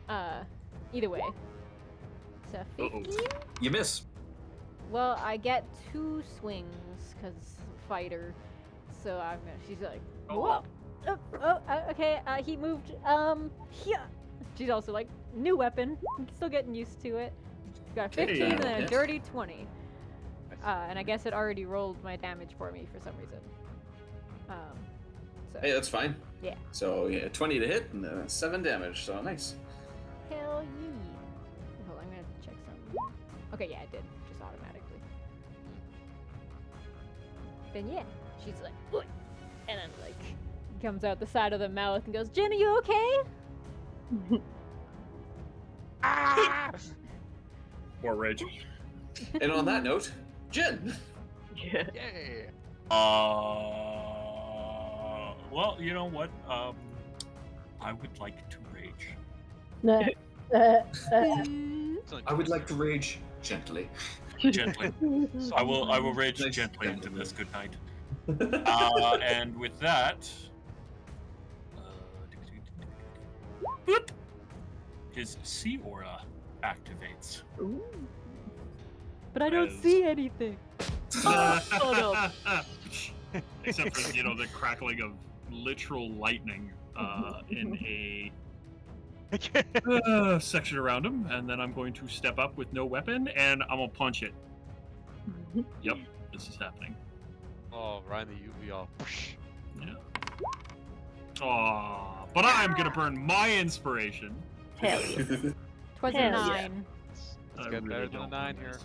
Either way. So Uh-oh. 15. You miss. Well, I get 2 swings because fighter. So I'm gonna. She's like, Oh. whoa. Okay. He moved. Yeah. She's also like, new weapon. I'm still getting used to it. Got a 15 and then a Yes. dirty 20. And I guess it already rolled my damage for me for some reason. So. Hey, that's fine. Yeah. So yeah, 20 to hit and 7 damage. So nice. Hell yeah. Hold on, I'm gonna check something. Okay, yeah, it did. Just automatically. Then yeah, she's like, "Oi," and then like comes out the side of the mouth and goes, "Jyin, are you okay?" Ah! More rage. And on that note, Jyin. Yeah. Yay! Well, you know what? I would like to rage. No. I would like to rage gently. Gently. I will rage Nice. gently into this. Good night. And with that, boop, his sea aura activates. Ooh. But I don't As- see anything. Oh, Except for the crackling of literal lightning in a section around him, and then I'm going to step up with no weapon, and I'm gonna punch it. Yep, this is happening. Oh, Ryan the UV all. Yeah. Aww, but I'm gonna burn my inspiration. Hell yeah. 'Twas a Hell yeah. 9. Let's I get really better than a don't 9 want here. this.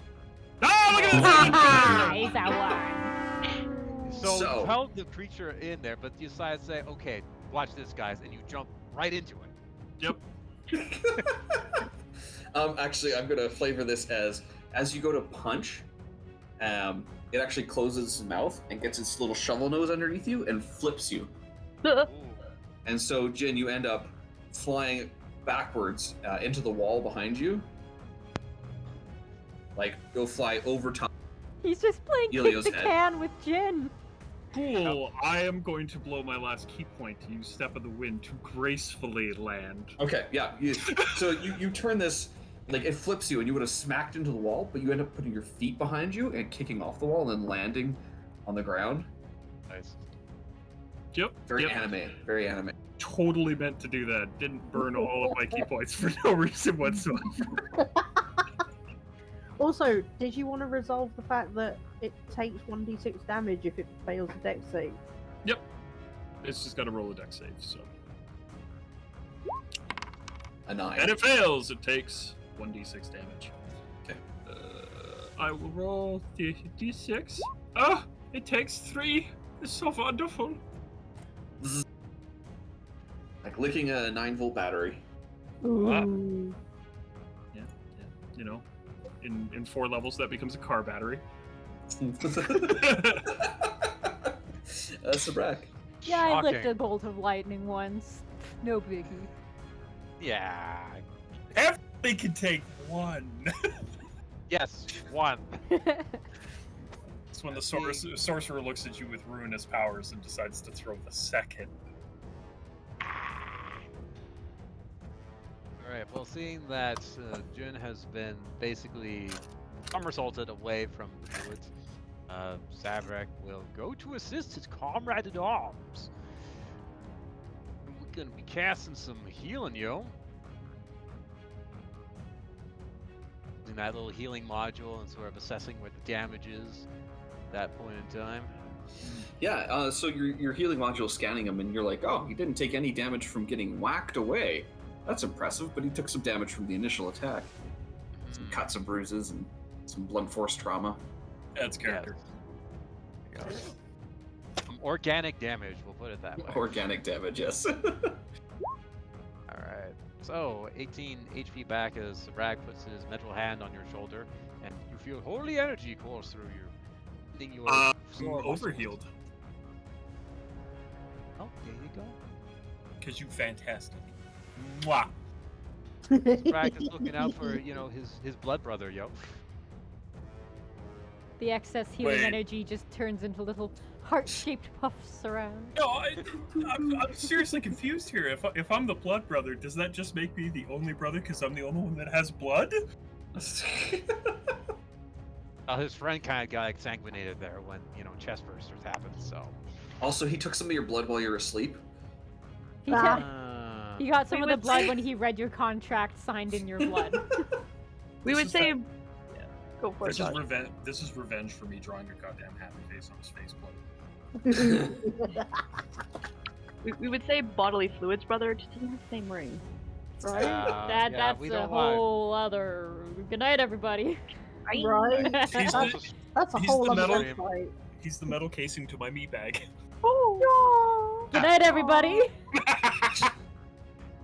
Ah, look at He's a 1. So you held the creature in there, but you decide to say, okay, watch this, guys, and you jump right into it. Yep. Actually, I'm gonna flavor this as you go to punch, it actually closes its mouth and gets its little shovel nose underneath you and flips you. Ooh. And so, Jyin, you end up flying backwards into the wall behind you. Like, you'll fly over top. He's just playing Elio's kick the head. can with Jyin. Cool. I am going to blow my last key point to use Step of the Wind to gracefully land. Okay, yeah. So you turn this, like, it flips you and you would have smacked into the wall, but you end up putting your feet behind you and kicking off the wall and then landing on the ground. Nice. Yep. Very yep. anime. Very anime. Totally meant to do that. Didn't burn all of my key points for no reason whatsoever. Also, did you want to resolve the fact that it takes 1d6 damage if it fails a dex save? Yep. It's just got to roll a dex save, so. A 9. And it fails, it takes 1d6 damage. Okay. I will roll the d6. Ah, it takes 3. It's so wonderful. Like licking a 9-volt battery. Ooh. Yeah. You know, in 4 levels, that becomes a car battery. That's a brack. Yeah, I licked Shocking. a bolt of lightning once. No biggie. Yeah. Everybody can take 1. Yes, 1. It's when the sorcerer looks at you with ruinous powers and decides to throw the second. Alright, well, seeing that Jyin has been basically somersaulted away from the druids, Savrek will go to assist his comrade at arms. We're gonna be casting some healing, yo. Using that little healing module and sort of assessing what the damage is at that point in time. Yeah, so your healing module scanning him, and you're like, oh, he didn't take any damage from getting whacked away. That's impressive, but he took some damage from the initial attack. Some cuts and bruises and some blunt force trauma. That's character. Yeah. Some organic damage, we'll put it that way. Organic damage, yes. Alright, so 18 HP back as Rag puts his metal hand on your shoulder, and you feel holy energy course through you. Overhealed. Oh, there you go. Because you fantastic. Mwah! Rag is looking out for, his blood brother, yo. The excess healing Wait. energy just turns into little heart-shaped puffs around. No, I'm seriously confused here. If I'm the blood brother, does that just make me the only brother because I'm the only one that has blood? His friend kind of got exsanguinated there when, chest bursters happened, so. Also, he took some of your blood while you were asleep. He got some of the blood when he read your contract signed in your blood. We would say... Go for it, This Josh. is revenge. This is revenge for me drawing a goddamn happy face on his faceplate. We would say bodily fluids, brother. It just doesn't have the same ring. Right? That's a whole other... Good night, everybody. Right? He's That's a he's whole the other metal- website. He's the metal casing to my meat bag. Oh, Good night, everybody.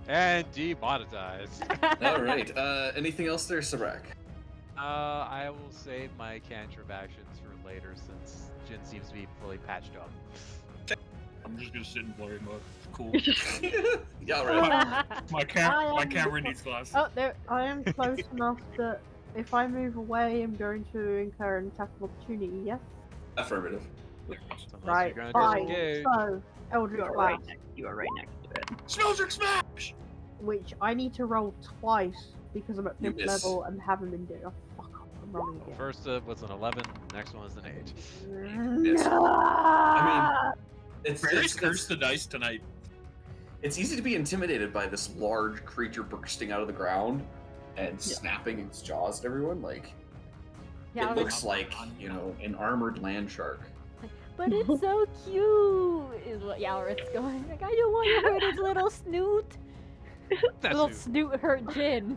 And demonetized. All right. Anything else there, Sarak? I will save my cantrip actions for later since Jyin seems to be fully patched up. I'm just gonna sit in blurry mode. Cool. Yeah, right. My camera needs glasses. Oh, there. I am close enough that if I move away, I'm going to incur an attack of opportunity, yes? Affirmative. Unless Right, you're gonna fine. disengage. So, Eldritch Blast, You are right next to it. Smelldrick smash! which I need to roll twice because I'm at You 5th miss. level and haven't been doing. Oh, fuck off, I'm rolling again. First was an 11, next one was an 8. Yes. I mean, Fairies curse the dice tonight. It's easy to be intimidated by this large creature bursting out of the ground and snapping its jaws at everyone. Like, Yeah, it looks like, an armored land shark. but it's so cute, is what Yalrit's going. Like, I don't want to hurt his little snoot. Little snoot hurt Jyin.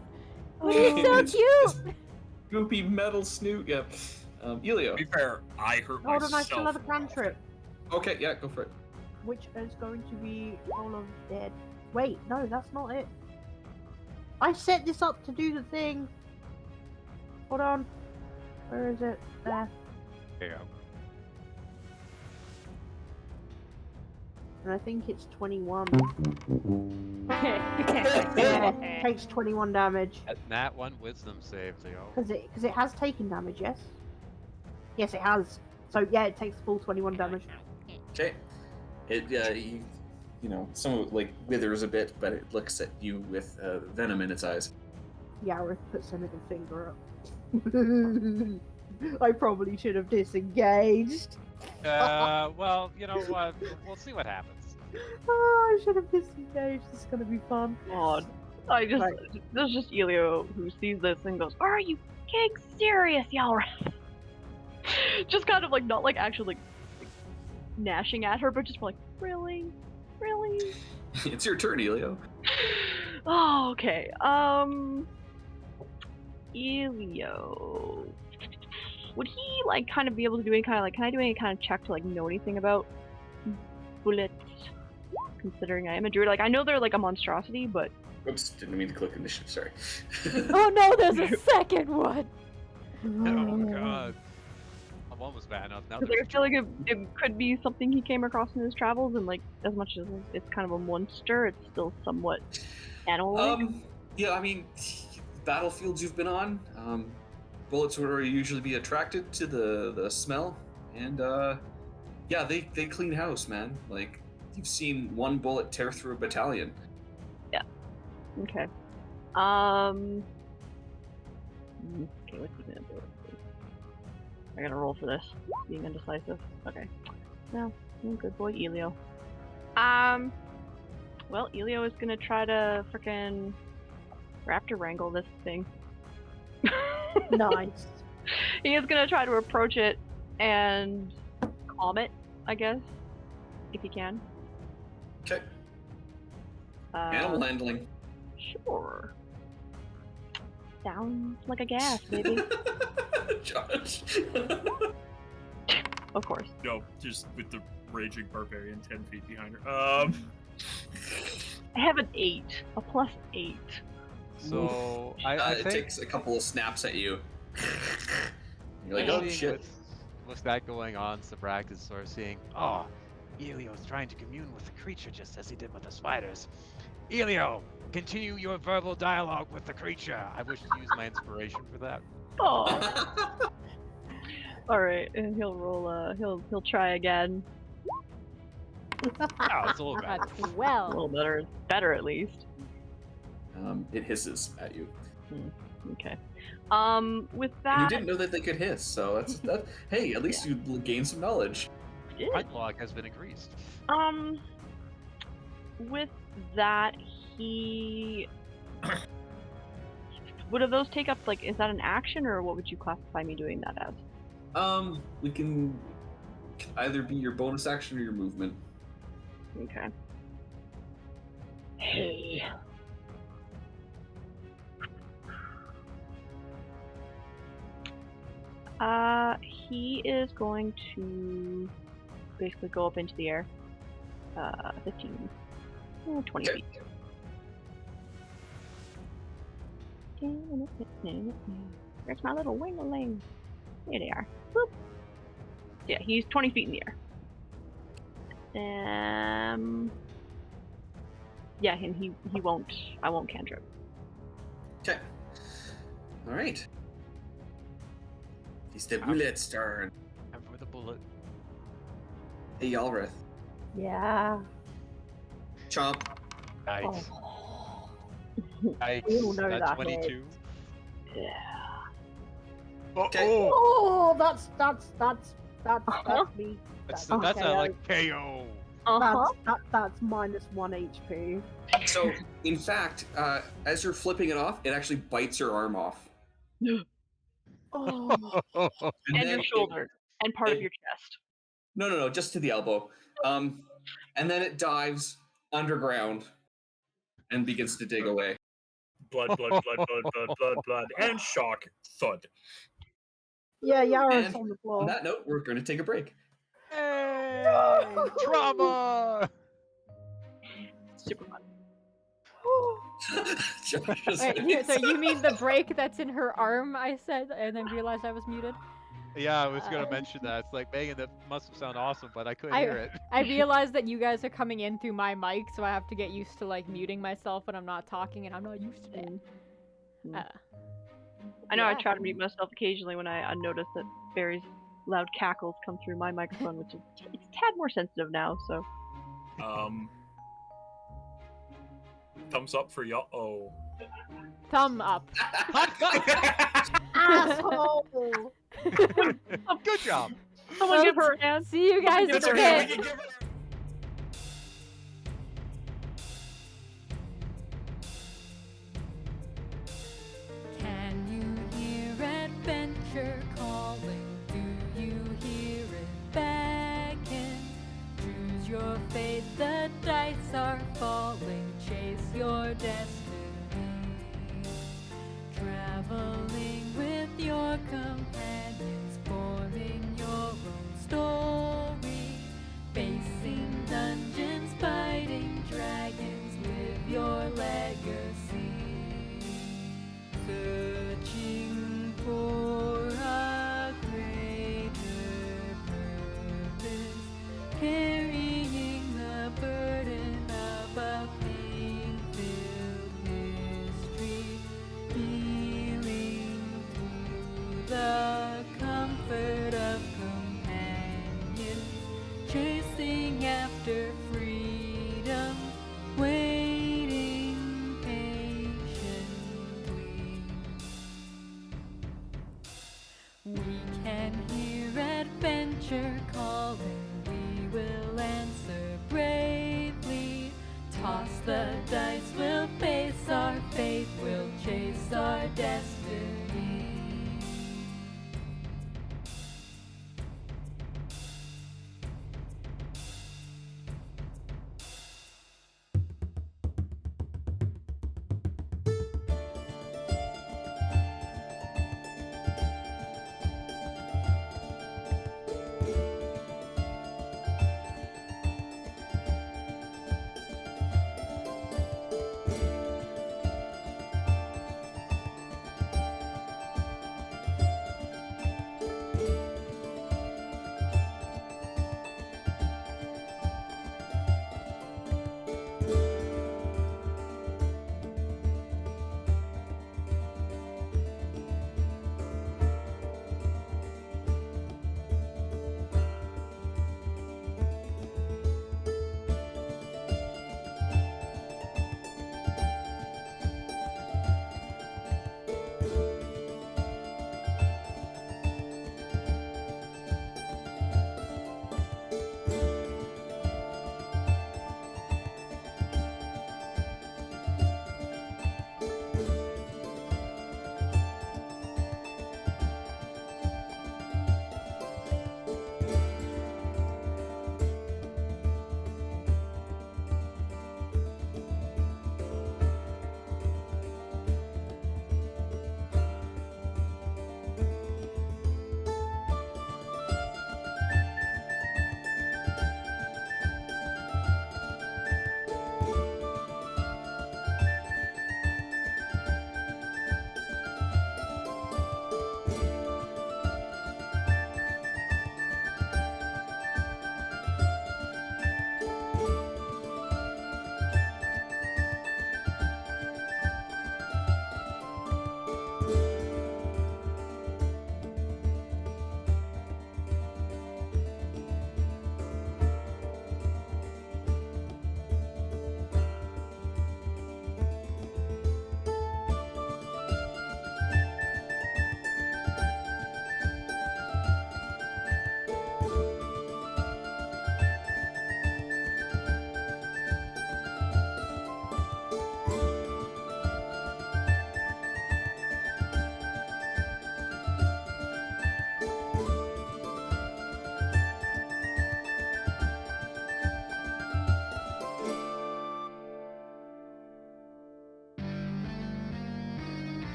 But it's so It's cute. Goopy metal snoot, yeah. Elio. To be fair, I hurt Hold myself. on, I still have a cantrip, Okay, yeah, go for it. which is going to be Roll of Dead. Wait, no, that's not it. I set this up to do the thing. Hold on. Where is it? There. There you go. And I think it's 21. Yeah, takes 21 damage. That one wisdom save, Leo. Because it has taken damage, yes? Yes, it has. So yeah, it takes full 21 damage. Okay. It, some of it, like, withers a bit, but it looks at you with venom in its eyes. Yareth puts a middle finger up. I probably should have disengaged. Well, you know what? We'll see what happens. Oh, I should have disengaged. This is gonna be fun. God. There's just Elio who sees this and goes, "Are you kidding serious, Yalra?" Just kind of like, not like actually like gnashing at her, but just like, really? Really? It's your turn, Elio. Oh, okay. Elio. Would he like kind of be able to do any kind of like, can I do any kind of check to like know anything about bullets? Considering I am a druid, like I know they're like a monstrosity, but Oops, didn't mean to click initiative, sorry. Oh no, there's a second one. Oh god. One was bad enough. Now because I feel like it could be something he came across in his travels, and like as much as it's kind of a monster, it's still somewhat animal-like. Yeah, I mean, battlefields you've been on, bullets would usually be attracted to the smell, and yeah, they clean house, man. Like, you've seen one bullet tear through a battalion. Yeah. Okay. Okay, what's he gonna do? I gotta roll for this. Being indecisive. Okay. No. Good boy, Elio. Well, Elio is gonna try to frickin' raptor wrangle this thing. Nice. He is gonna try to approach it and calm it, I guess, if he can. Okay. Animal handling. Sure. Sounds like a gas, baby. Josh. Of course. No, just with the raging barbarian 10 feet behind her. I have an 8. A +8. So I it think takes a couple of snaps at you. You're like, seeing oh shit. with that going on, Sabrak is sort of seeing, oh, Elio's trying to commune with the creature just as he did with the spiders. Elio, continue your verbal dialogue with the creature. I wish to use my inspiration for that. Oh. Alright, and he'll roll, he'll try again. Oh, it's a little better. A 12. little better at least. It hisses at you. Okay. With that... And you didn't know that they could hiss, so that's that. Hey, at least you gained some knowledge. My log has been increased. With that, he... Would those take up, like, is that an action, or what would you classify me doing that as? We can either be your bonus action or your movement. Okay. Hey. He is going to basically go up into the air. 15. 20 Okay. feet. Where's my little wingling? There they are. Boop. Yeah, he's 20 feet in the air. Yeah, and he won't. I won't cantrip. Okay. All right. It's the bullet's turn. I'm for the bullet. Hey, Yalrith. Yeah. Chomp. Nice. Oh. Nice. We all know That's that 22. Yeah. Okay. Oh, that's me. That's KO. a like KO. That's -1 HP. So, in fact, as you're flipping it off, it actually bites your arm off. Oh. And then your shoulder. And part of your chest. No, just to the elbow. And then it dives underground and begins to dig away. Blood, and shock, thud. Yeah, Yara's And on the on floor. that note, we're going to take a break. Hey! Trauma! Super fun. Josh just Wait, so you mean the break that's in her arm, I said, and then realized I was muted? Yeah, I was gonna mention that. It's like, Megan, that must sound awesome, but I couldn't hear it. I realized that you guys are coming in through my mic, so I have to get used to like muting myself when I'm not talking, and I'm not used to that. I know I Yeah. try to mute myself occasionally when I notice that Barry's loud cackles come through my microphone, which is it's a tad more sensitive now, so. Thumbs up for y'all. Oh. Thumb up. Asshole! Good job. Someone give her a hand. See you guys in It's a okay, we bit. can give her. Can you hear adventure calling? Do you hear it beckon? Choose your fate, the dice are falling. Chase your destiny. Traveling with your companions, forming your own story. Facing dungeons, fighting dragons, live your legacy. Searching for a greater purpose, carrying the burden of a pain-filled history, healing through the comfort of companions, chasing after freedom, waiting patiently. We can hear future calling, we will answer bravely. Toss the dice, we'll face our fate, we'll chase our destiny.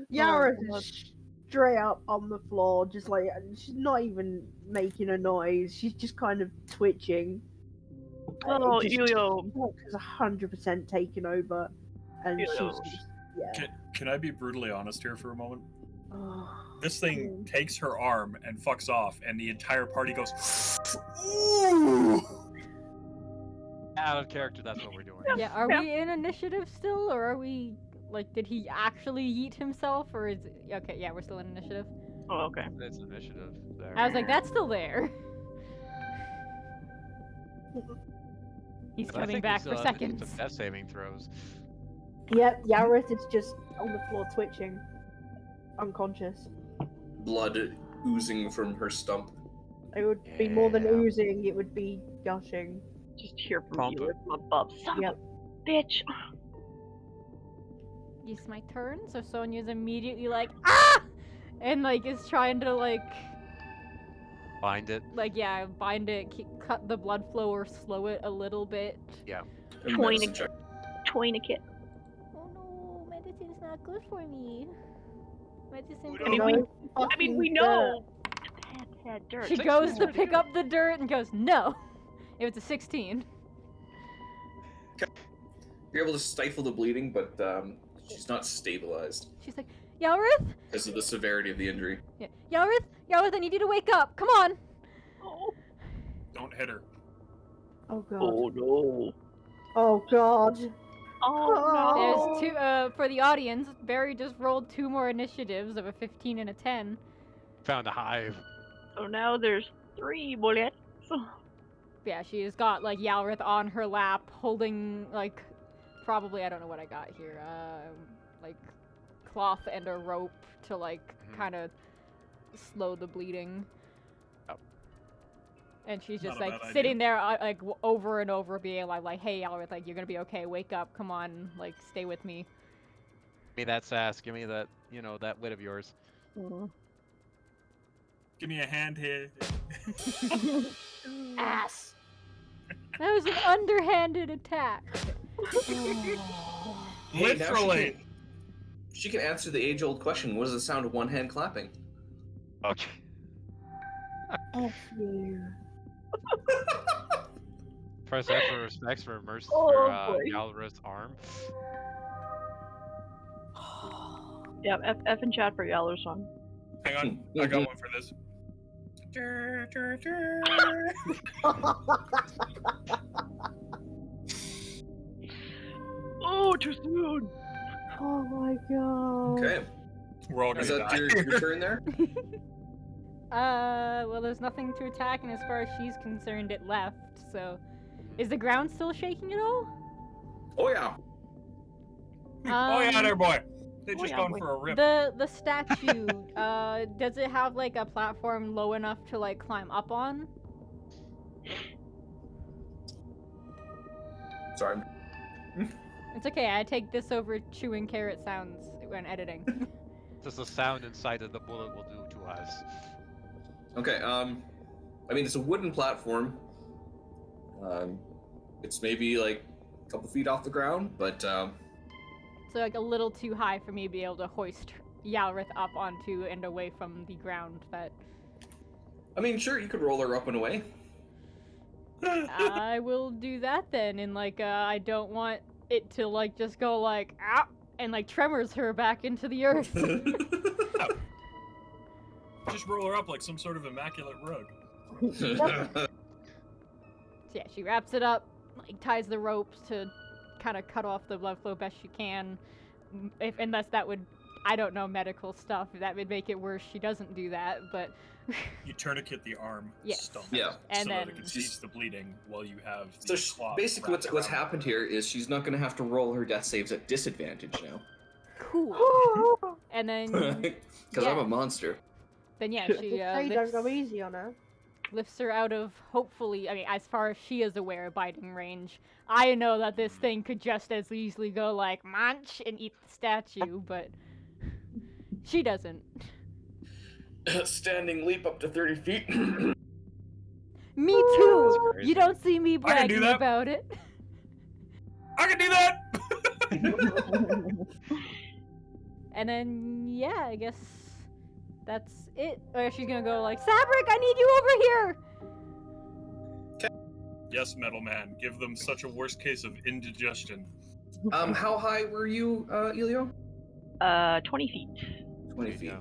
Yara God. is straight up on the floor, just like she's not even making a noise. She's just kind of twitching. Oh, Just Elio. is 100% taken over, and she's Elio. just yeah. Can I be brutally honest here for a moment? Oh, This thing takes her arm and fucks off, and the entire party goes, ooh! Out of character, that's what we're doing. Yeah, are we in initiative still, or are we, like, did he actually yeet himself, or is it... Okay, yeah, we're still in initiative. Oh, okay. It's initiative there. I was like, that's still there. He's But I coming think we back still for have to do seconds. some death saving throws. Yep, Yareth is just on the floor twitching, unconscious. Blood oozing from her stump. It would be more than Yeah. oozing; it would be gushing. Just hear from Pump you it. from above. Son Yep. of a bitch. It's my turn, so Sonia's immediately like, ah! And, like, is trying to, like, Bind it. yeah, bind it, cut the blood flow or slow it a little bit. And Toy medicine check. Tourniquet. Oh no, medicine's not good for me. Medicine. I mean, we know. Bad dirt. She goes to pick up the dirt and goes, no. It was a 16. You're able to stifle the bleeding, but she's not stabilized She's like, Yalrith? because of the severity of the injury. Yeah. Yalrith, I need you to wake up. Come on. Oh. Don't hit her. Oh god. Oh no. Oh god. Oh There's two, for the audience, Barry just rolled 2 more initiatives of a 15 and a 10. Found a hive. So now there's 3 bullets. Yeah, she's got, like, Yalrith on her lap, holding, like, probably, I don't know what I got here, like, cloth and a rope to, like, kind of slow the bleeding. Oh. And she's just, Not a like, bad sitting there, like, over and over, being like, hey, Yalrith, like, you're gonna be okay, wake up, come on, like, stay with me. Give me that sass. Give me that, you know, that wit of yours. Give me a hand here. Ass. That was an underhanded attack. Hey, now Literally. she can answer the age-old question: what does the sound of one hand clapping? Okay. F you. Press F for respects for Oh, boy. Yalrith's arm. Yeah, F and chat for Yeller's song. Hang on, I got one for this. Oh, too soon. Oh my god. Okay, We're all is gonna that die. your turn there? Well, there's nothing to attack, and as far as she's concerned, it left, so... Is the ground still shaking at all? Oh yeah. Oh yeah, there, boy. They Oh, just yeah, gone boy. for a rip. The statue, does it have, like, a platform low enough to, like, climb up on? Sorry. It's okay, I take this over chewing carrot sounds when editing. Just the sound inside that the bullet will do to us. Okay. I mean, it's a wooden platform. It's maybe like a couple feet off the ground, but So, like, a little too high for me to be able to hoist Yalrith up onto and away from the ground that... I mean, sure, you could roll her up and away. I will do that then, and, like, I don't want it to, like, just go, like, ah, and, like, tremors her back into the earth. Just roll her up like some sort of immaculate rug. So, yeah, she wraps it up, like, ties the ropes to kind of cut off the blood flow best she can. Unless that would, I don't know, medical stuff. That would make it worse. She doesn't do that, but... You tourniquet the arm Yes. stump Yeah. And so then- that it can cease the bleeding while you have the So cloth basically, wrapped what's around happened her. here is she's not going to have to roll her death saves at disadvantage now. Cool. And then, Because I'm yeah. a monster. then yeah, she Hey, don't go easy on her. lifts her out of, hopefully, I mean, as far as she is aware, biting range. I know that this thing could just as easily go like, munch, and eat the statue, but she doesn't. Standing leap up to 30 feet. Me too! That's crazy. You don't see me I can do bragging that. about it. I can do that! And then, yeah, I guess that's it. Or she's gonna go like, Sabric, I need you over here! Yes, Metal Man. Give them such a worst case of indigestion. How high were you, Elio? 20 feet. 20 feet.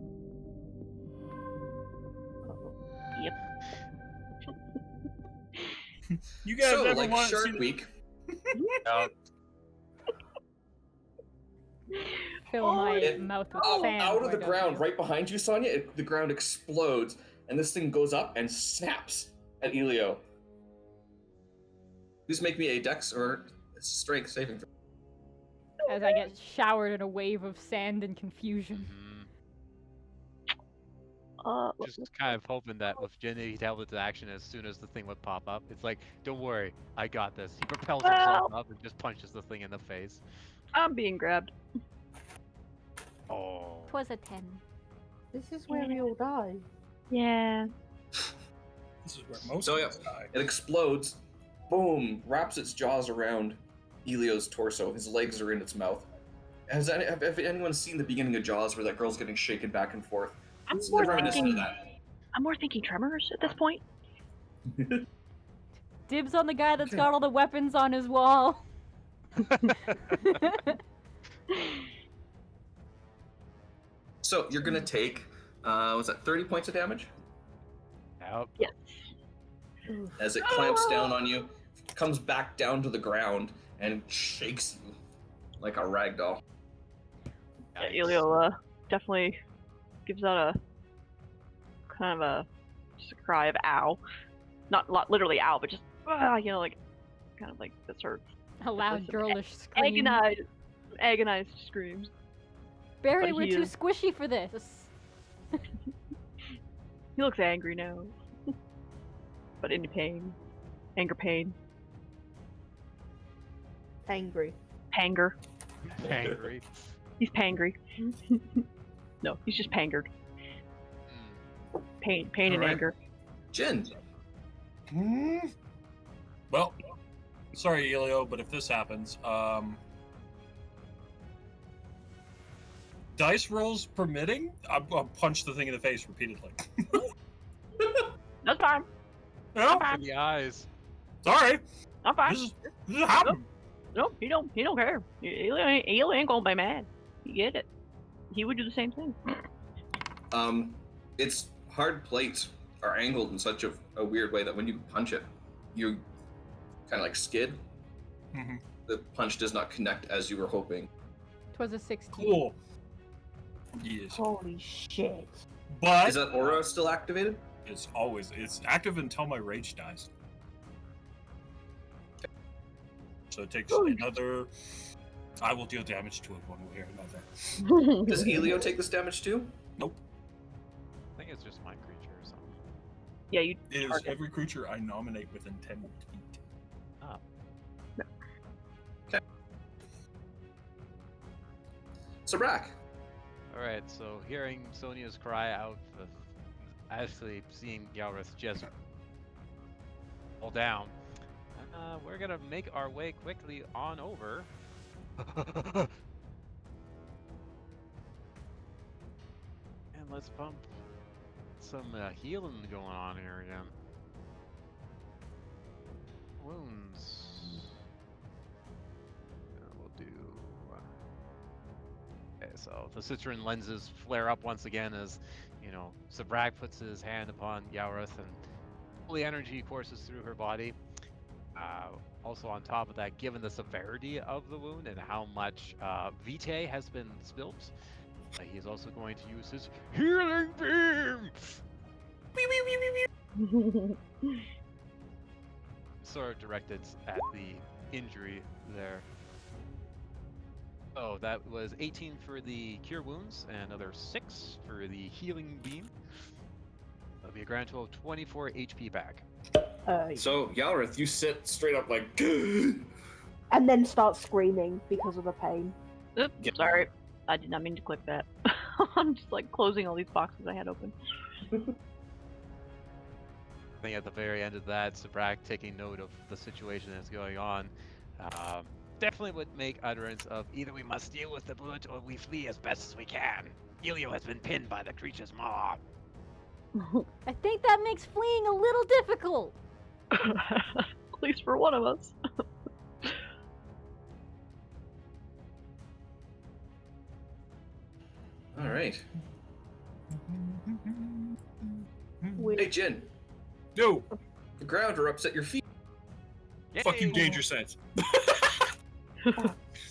Yep. You guys So, ever like want to Shark see the... Week, Fill my mouth with sand. out of why the don't ground, you? right behind you, Sonia, the ground explodes, and this thing goes up and snaps at Elio. Please make me a dex or strength saving throw. As I get showered in a wave of sand and confusion. Just kind of hoping that with Jyin, he'd have it to action as soon as the thing would pop up. It's like, don't worry, I got this. He propels himself up and just punches the thing in the face. I'm being grabbed. Oh. 'Twas a 10. This is where we all die. Yeah. This is where most So, of yeah. us die. It explodes, boom, wraps its jaws around Elio's torso. His legs are in its mouth. Have anyone seen the beginning of Jaws where that girl's getting shaken back and forth? I'm It's more reminiscent thinking. of that. I'm more thinking Tremors at this point. Dibs on the guy that's Okay. got all the weapons on his wall. So you're gonna take, was that 30 points of damage? Yep. Yes. As it clamps down on you, comes back down to the ground, and shakes you like a ragdoll. Yeah, Elio definitely gives out a kind of just a cry of ow. Not literally ow, but just you know, like kind of like this hurts. A loud, Some girlish scream. Agonized screams. Barry, but we're he too is- squishy for this. He looks angry now, but in pain, anger, pain, Angry. panger. Angry. He's pangry. No, he's just pangered. Pain and Alright. anger. Jyin, Well, sorry, Elio, but if this happens, dice rolls permitting, I'll punch the thing in the face repeatedly. That's fine. No, In the eyes. sorry, I'm fine. this is happening. No, he don't care. Elio ain't gonna be mad. You get it. He would do the same thing. its hard plates are angled in such a weird way that when you punch it, you kind of like skid. Mm-hmm. The punch does not connect as you were hoping. 'Twas a 16. Cool. Yes, Holy shit. but Is that aura still activated? it's active until my rage dies. So it takes another. I will deal damage to it one way or another. Does Elio take this damage too? Nope. I think it's just my creature or something. Yeah, you. It is target. every creature I nominate within 10 feet. So Brack. Alright, so hearing Sonia's cry out, actually seeing Galrith just fall down, we're gonna make our way quickly on over. And let's pump some healing going on here again. Wounds. We'll do. Okay, so the Citron lenses flare up once again as, Sabrak puts his hand upon Yaurith and holy energy courses through her body. Also on top of that, given the severity of the wound and how much Vitae has been spilt, he is also going to use his healing beam! Sort of directed at the injury there. Oh, that was 18 for the cure wounds and another 6 for the healing beam. That'll be a grand total of 24 HP back. So Yalrith, you sit straight up like. And then start screaming because of the pain. Oops, sorry. I did not mean to click that. I'm just like closing all these boxes I had open. I think at the very end of that, Sabrak taking note of the situation that's going on, definitely would make utterance of either we must deal with the bullet or we flee as best as we can. Elio has been pinned by the creature's maw. I think that makes fleeing a little difficult. At least for one of us. All right. With Hey, Jin. No, The ground erupts at your feet. fuck you, Yay! danger sense.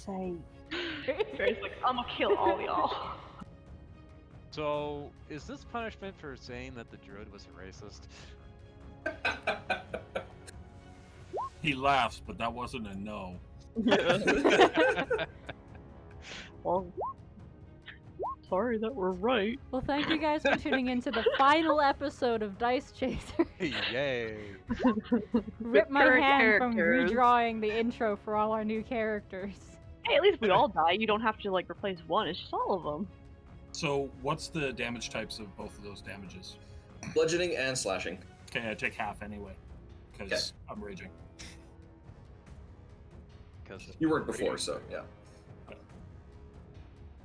say, Barry's like, I'm gonna kill all y'all. So, is this punishment for saying that the druid was a racist? He laughs, but that wasn't a no. Well, sorry that we're right. Well, thank you guys for tuning in to the final episode of Dice Chaser. Yay! Rip my current hand from characters. redrawing the intro for all our new characters. Hey, at least we all die. You don't have to like replace one. It's just all of them. So, what's the damage types of both of those damages? Bludgeoning and slashing. Okay, I take half anyway, because I'm raging. Because You weren't before, so yeah.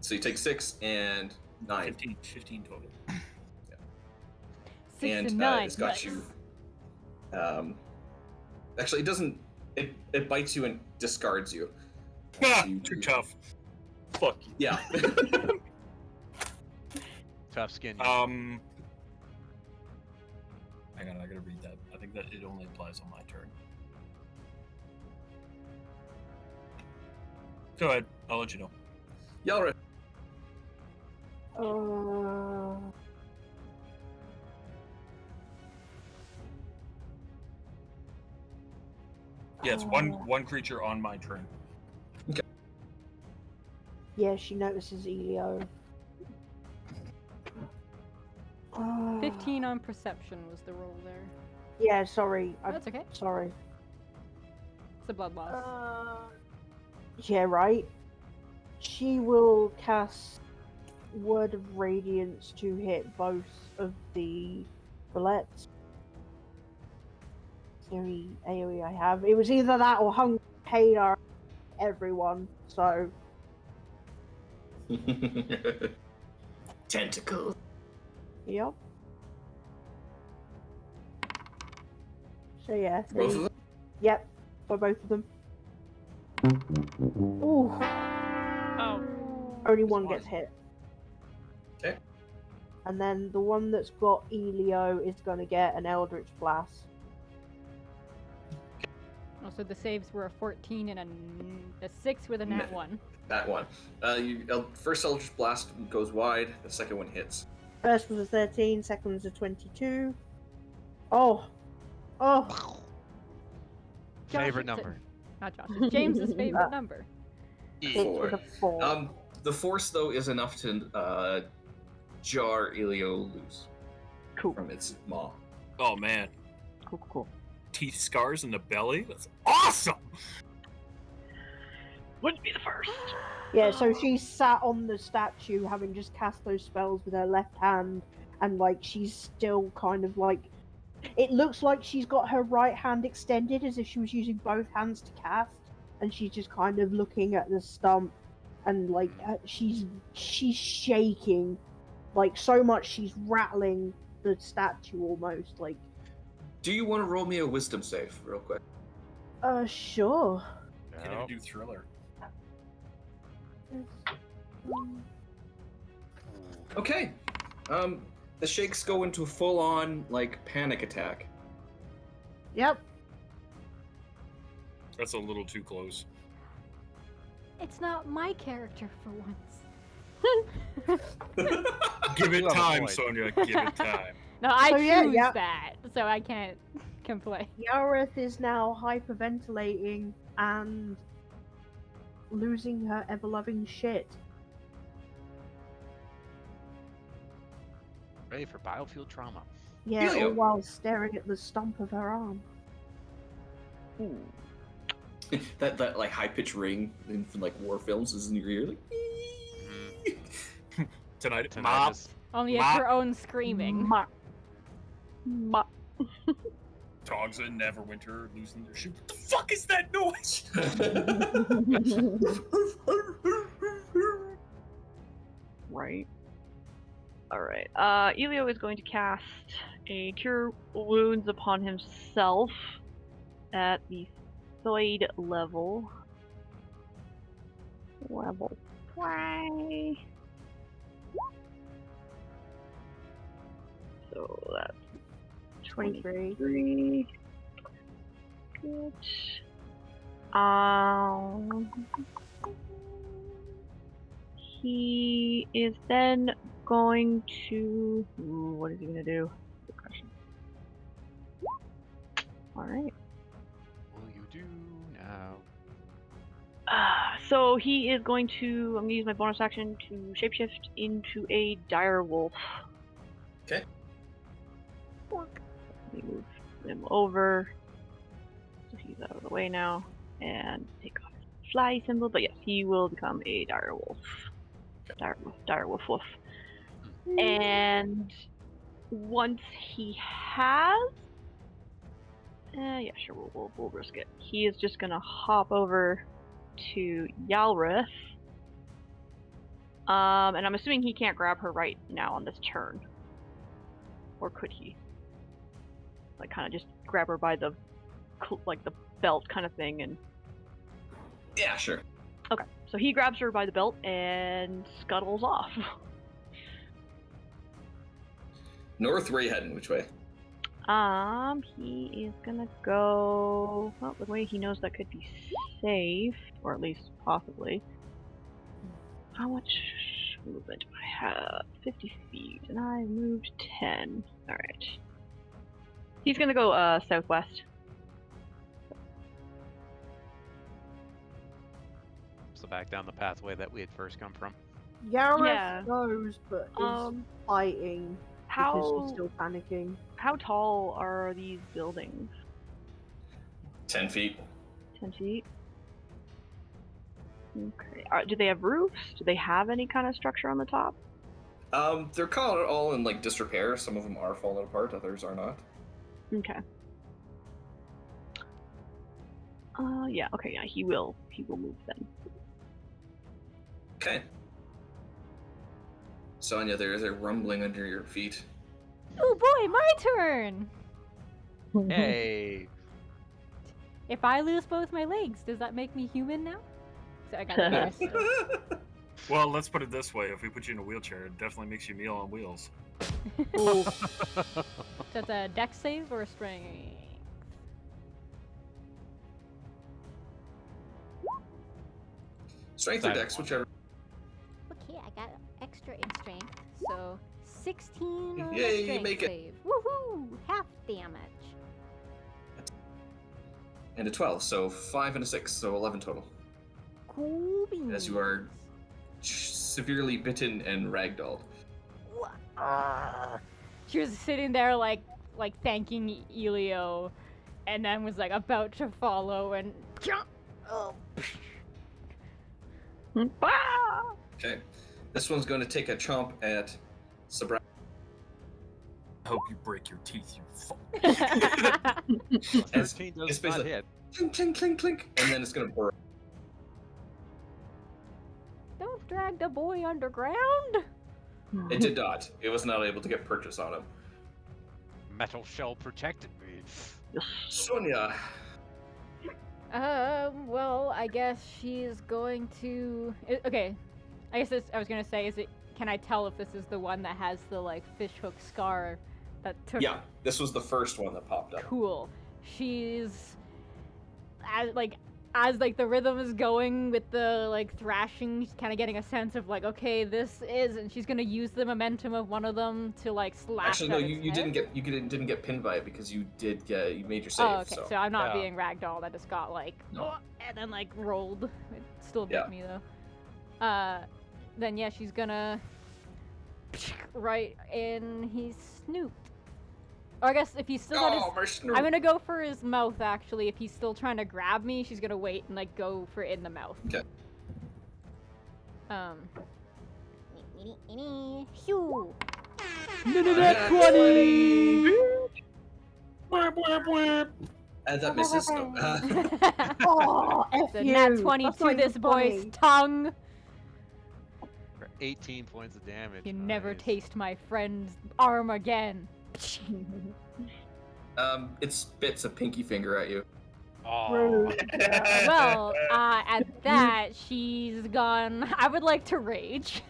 So you take 6 and 9. 15 total. 6 and and 9. it's got you. Actually, it doesn't. It bites you and discards you. Ah, So you too do- tough. Fuck you. Yeah. tough skin. Hang on, I gotta read that. I think that it only applies on my turn. Go ahead, I'll let you know. Yalra. Yeah, it's one creature on my turn. yeah, she notices Elio. 15 on perception was the roll there. Yeah, sorry. That's okay. Sorry. It's a blood loss. Yeah, right. She will cast Word of Radiance to hit both of the bullets. It's the only AoE I have. It was either that or Hunger Hater everyone, so Tentacles. yep. So yeah. Both of them? Yep, for both of them. Ooh, Oh. only Just one one. gets hit. Okay. And then the one that's got Elio is gonna get an Eldritch Blast. Also, the saves were a 14 and a 6 with a nat 1. That one. First Eldritch Blast goes wide. The second one hits. First was a 13, second was a 22. Oh! Oh! Favorite Josh, number. Not Josh's. James's favorite number. Hit with a 4. The force though is enough to jar Elio loose Cool. from its maw. Oh man, Cool. teeth scars in the belly? That's awesome! Wouldn't be the first. Yeah, so she sat on the statue having just cast those spells with her left hand, and like she's still kind of like. It looks like she's got her right hand extended as if she was using both hands to cast, and she's just kind of looking at the stump, and like she's shaking, like so much she's rattling the statue almost. Like, Do you want to roll me a wisdom save real quick? sure. Can I do Thriller? Okay. The shakes go into full on like panic attack. Yep. That's a little too close. It's not my character for once. Give it You have a time, point. Sonia. Give it time. No, I So, choose yeah. that, so I can't complain. Yareth is now hyperventilating and losing her ever-loving shit. Ready for biofield trauma. Yeah, Elio. all while staring at the stump of her arm. that like high pitched ring from like war films is in your ear. Like, Tonight, Tinnitus. Only Ma- it's her own screaming. Ma. Togza and Neverwinter losing their shoe. What the fuck is that noise? Right. Alright. Elio is going to cast a Cure Wounds upon himself at the 3rd level. Level 5. So that's 23. Good. He is then going to. Ooh, what is he gonna do? Good question. All right. What will you do now? So he is going to. I'm gonna use my bonus action to shapeshift into a dire wolf. Okay. Let me move him over. So he's out of the way now, and take off his fly symbol. But yes, he will become a dire wolf. Dire wolf. And once he has, yeah, sure, we'll risk it. He is just gonna hop over to Yalrith. And I'm assuming he can't grab her right now on this turn, or could he? Like, kind of just grab her by the, like, the belt kind of thing, and. Yeah, sure. Okay, so he grabs her by the belt and scuttles off. North, where are you heading? Which way? He is gonna go. Well, the way he knows that could be safe, or at least possibly. How much movement do I have? 50 feet, and I moved 10. Alright. He's gonna go, southwest. So back down the pathway that we had first come from. Yareth knows, but is fighting because How she's still panicking. how tall are these buildings? 10 feet. 10 feet. Okay. Do they have roofs? Do they have any kind of structure on the top? They're kind of all in like disrepair. Some of them are falling apart, others are not. Okay. Yeah. Okay. Yeah. He will move then. Okay. Sonya, there's a rumbling under your feet. Oh boy, my turn! Hey! If I lose both my legs, does that make me human now? So I got the rest. Well, let's put it this way: if we put you in a wheelchair, it definitely makes you meal on wheels. That's a dex save or a strength? Strength or dex, whichever. Okay, I got extra in strength, so 16 on Yay, the you strength make it. save. Woohoo! Half damage. And a 12, so 5 and a 6, so 11 total. Cool beans. As you are severely bitten and ragdolled. She was sitting there like thanking Elio, and then was like about to follow and jump. Oh. Okay. This one's going to take a chomp at Sabra. I hope you break your teeth, you fuck. 13 does it's not basically hit. clink, clink, clink, clink, and then it's going to burrow. Don't drag the boy underground. It did not. It was not able to get purchase on him. Metal shell protected me. Sonya. Well, I guess she's going to. Okay, I guess I was gonna say, can I tell if this is the one that has the like fishhook scar that took? Yeah, this was the first one that popped up. Cool. She's as the rhythm is going with the like thrashing, she's kind of getting a sense of like, okay, this is, and she's gonna use the momentum of one of them to like slash. Actually, no, at you its head. didn't get pinned by it because you made your save. Oh, okay. So I'm not Yeah. being ragdolled. I just got like, No. and then like rolled. It still bit Yeah. me though. Then yeah, she's gonna right in his snoot. Or I guess if he's still got his, my snoot. I'm gonna go for his mouth actually. If he's still trying to grab me, she's gonna wait and like go for it in the mouth. Okay. Phew. Nat 20. And that misses. Oh, F The you. nat 20 That's to not this even boy's funny. tongue. For 18 points of damage. You never Nice. taste my friend's arm again. It spits a pinky finger at you. Oh. Rude. Yeah. Well, at that, she's gone. I would like to rage.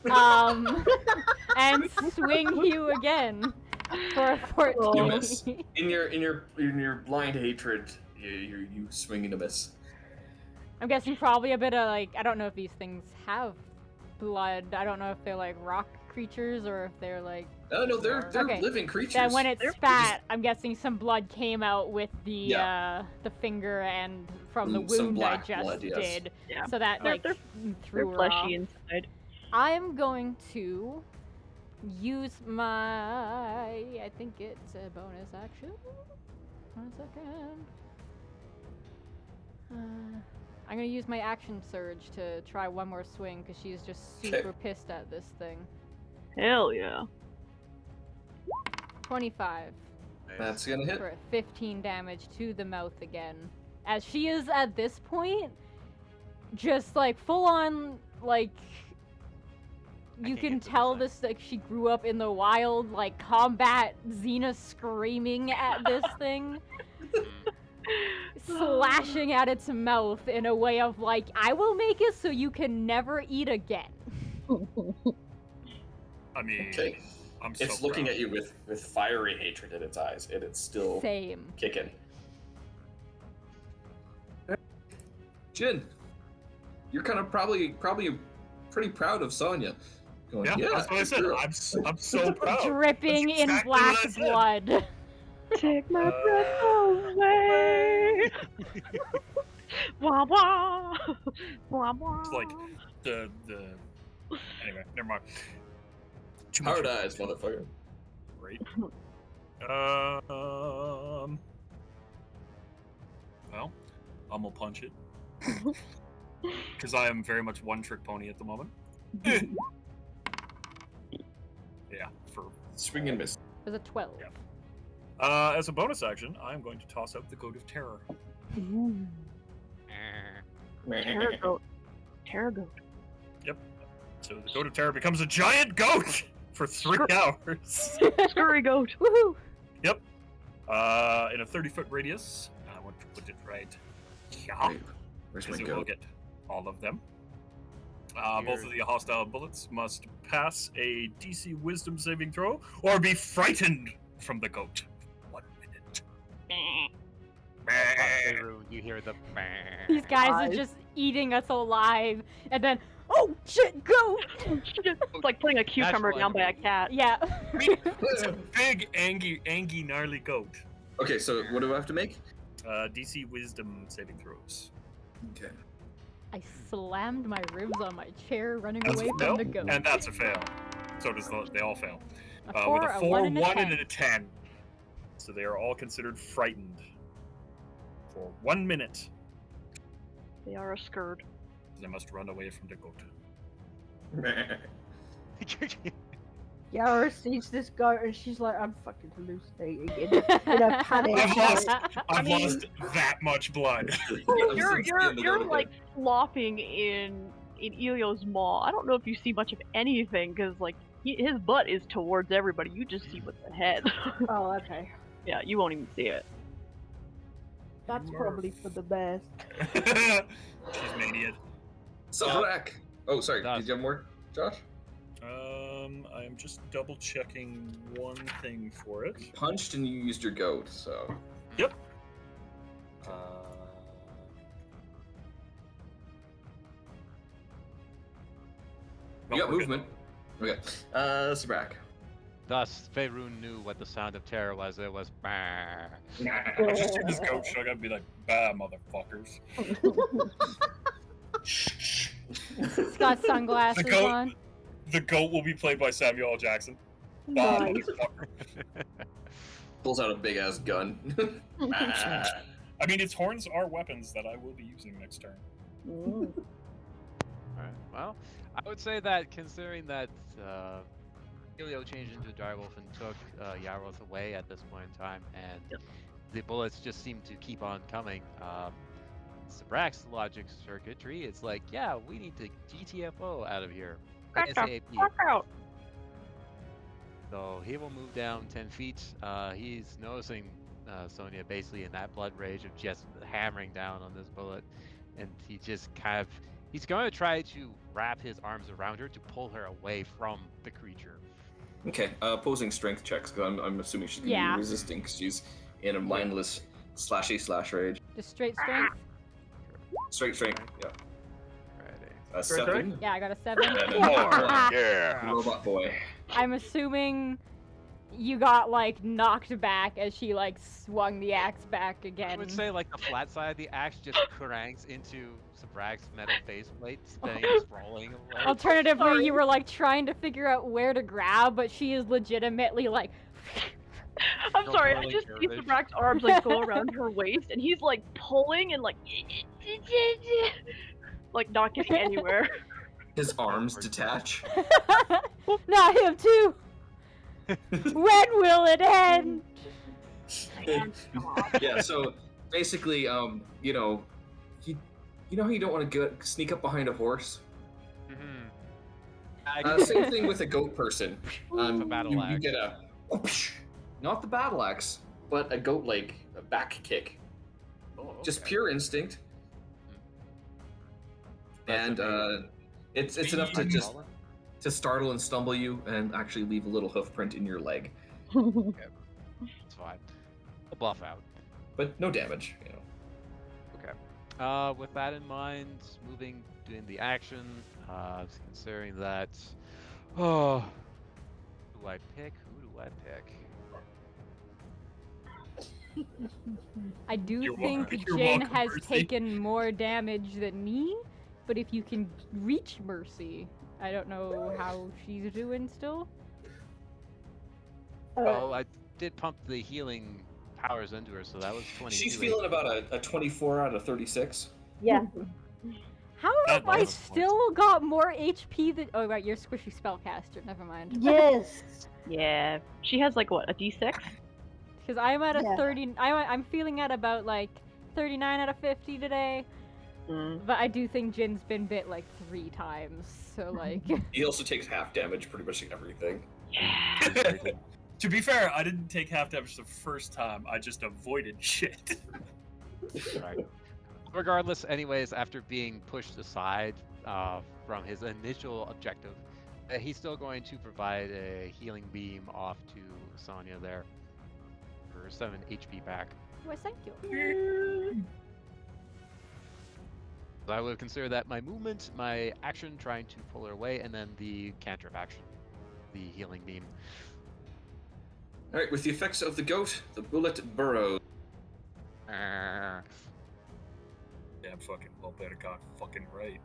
And swing you again for a 14. You miss. In your blind hatred, you swing and a miss. I'm guessing probably a bit of like, I don't know if these things have blood. I don't know if they're like rock creatures or if they're like. No, they're Okay. living creatures. Then when it They're spat, I'm guessing some blood came out with the finger and from the Some wound I black just blood, yes. did. Yeah. So that They're- like they're- threw They're her fleshy off. inside. I'm going to use my. I think it's a bonus action. 1 second. I'm gonna use my action surge to try one more swing because she's just super pissed at this thing. Hell yeah. 25 That's gonna hit. for 15 damage to the mouth again. As she is at this point, just like full on like. You can't can get to tell this this like she grew up in the wild, like combat Xena screaming at this thing, slashing at its mouth in a way of like, I will make it so you can never eat again. I mean, Okay. I'm so It's looking proud. at you with fiery hatred in its eyes, and it's still Same. kicking. Jin, you're kind of probably pretty proud of Sonya. Going, Yeah, that's what I said. girl." I'm so proud. Dripping That's in exactly what I black said. blood. Take my breath away. Wah wah. Wah wah. It's like the anyway, never mind. Too much Hard of it. eyes, motherfucker. Great. Well, I'm gonna punch it because I am very much one trick pony at the moment. Yeah, for Swing and miss. It was a 12. Yeah. As a bonus action, I'm going to toss out the Goat of Terror. Ooh. Terror goat. Terror goat. So the Goat of Terror becomes a giant goat for 3 hours. Scurry goat. Woohoo! In a 30-foot radius. I want to put it right. Yeah. Wait, where's my Because it will goat? get all of them. Both of the hostile bullets must pass a DC Wisdom saving throw or be frightened from the goat. 1 minute. You hear the. These guys are just eating us alive, and then, oh shit, go! It's like putting a cucumber Natural down by a cat. Yeah. It's a big, angry, gnarly goat. Okay, so what do I have to make? DC Wisdom saving throws. Okay. I slammed my ribs on my chair, running That's away a from fail, the goat. and that's a fail. So does they all fail. A With 4, a a 4, 1, and a 10. and a 10. So they are all considered frightened for 1 minute. They are a scourge. They must run away from the goat. Yara sees this goat and she's like, I'm fucking hallucinating in a panic. I've lost that much blood. You're like flopping in Elio's maw. I don't know if you see much of anything because like his butt is towards everybody. You just see what's ahead. Oh, okay. Yeah, you won't even see it. That's probably for the best. She's maniac. Zabrak. Oh, sorry. Does. Did you have more, Josh? I'm just double checking one thing for it. You punched and you used your goat, so. Yep. You got movement. Okay. Zabrak. Thus, Faerun knew what the sound of terror was. It was. I just see this goat shrug and be like, bah, motherfuckers. He's got sunglasses The goat- on. The goat will be played by Samuel L. Jackson. Bah, Nice. motherfucker. Pulls out a big ass gun. I mean, its horns are weapons that I will be using next turn. Alright, well, I would say that considering that Elio changed into a direwolf and took Yarroth away at this point in time, and Yep. the bullets just seem to keep on coming. Sabrax's logic circuitry, it's like, yeah, we need to GTFO out of here. Crack ASAP. out. So he will move down 10 feet. He's noticing Sonya basically in that blood rage of just hammering down on this bullet. And he just kind of, he's going to try to wrap his arms around her to pull her away from the creature. Okay, opposing strength checks, because I'm assuming she's going to be resisting, because she's in a mindless slashy rage. Just straight strength? Straight strength, yeah. Righty. 7. Yeah, I got a 7. Yeah. Robot boy. I'm assuming you got, like, knocked back as she, like, swung the axe back again. I would say, like, the flat side of the axe just cranks into Sabrax's metal faceplate, then sprawling away. Alternatively, you were, like, trying to figure out where to grab, but she is legitimately, like... I'm sorry, I just see Sabrax's arms, like, go around her waist, and he's, like, pulling and, like... like, not getting anywhere. His arms detach. Not him, too! When will it end? Yeah, so basically, you know how you don't want to sneak up behind a horse? Same thing with a goat person. A battle you axe. get a, not the battle axe, but a goat leg, a back kick. Oh, okay. Just pure instinct. And it's enough to startle and stumble you and actually leave a little hoof print in your leg. Okay. It's fine. We'll buff out. But no damage, you know. Okay. With that in mind, doing the action, considering that, who do I pick? I do think Jyin has taken more damage than me, but if you can reach Mercy, I don't know how she's doing still. Well, I did pump the healing powers into her, so that was 22. She's feeling about a 24 out of 36. Yeah. How have I still got more HP than... Oh, right, you're a squishy spellcaster. Never mind. Yes. Yeah. She has, like, what, a D6? Because I'm at a 30... I'm feeling at about, like, 39 out of 50 today. But I do think Jin's been bit, like, 3 times. So, like... He also takes half damage pretty much everything. Yeah. To be fair, I didn't take half damage the first time. I just avoided shit. Right. Regardless, anyways, after being pushed aside from his initial objective, he's still going to provide a healing beam off to Sonya there for 7 HP back. Why, thank you. So I would consider that my movement, my action trying to pull her away, and then the cantrip action, the healing beam. Alright, with the effects of the goat, the bullet burrows. Arrgh. Damn fucking well better got fucking right.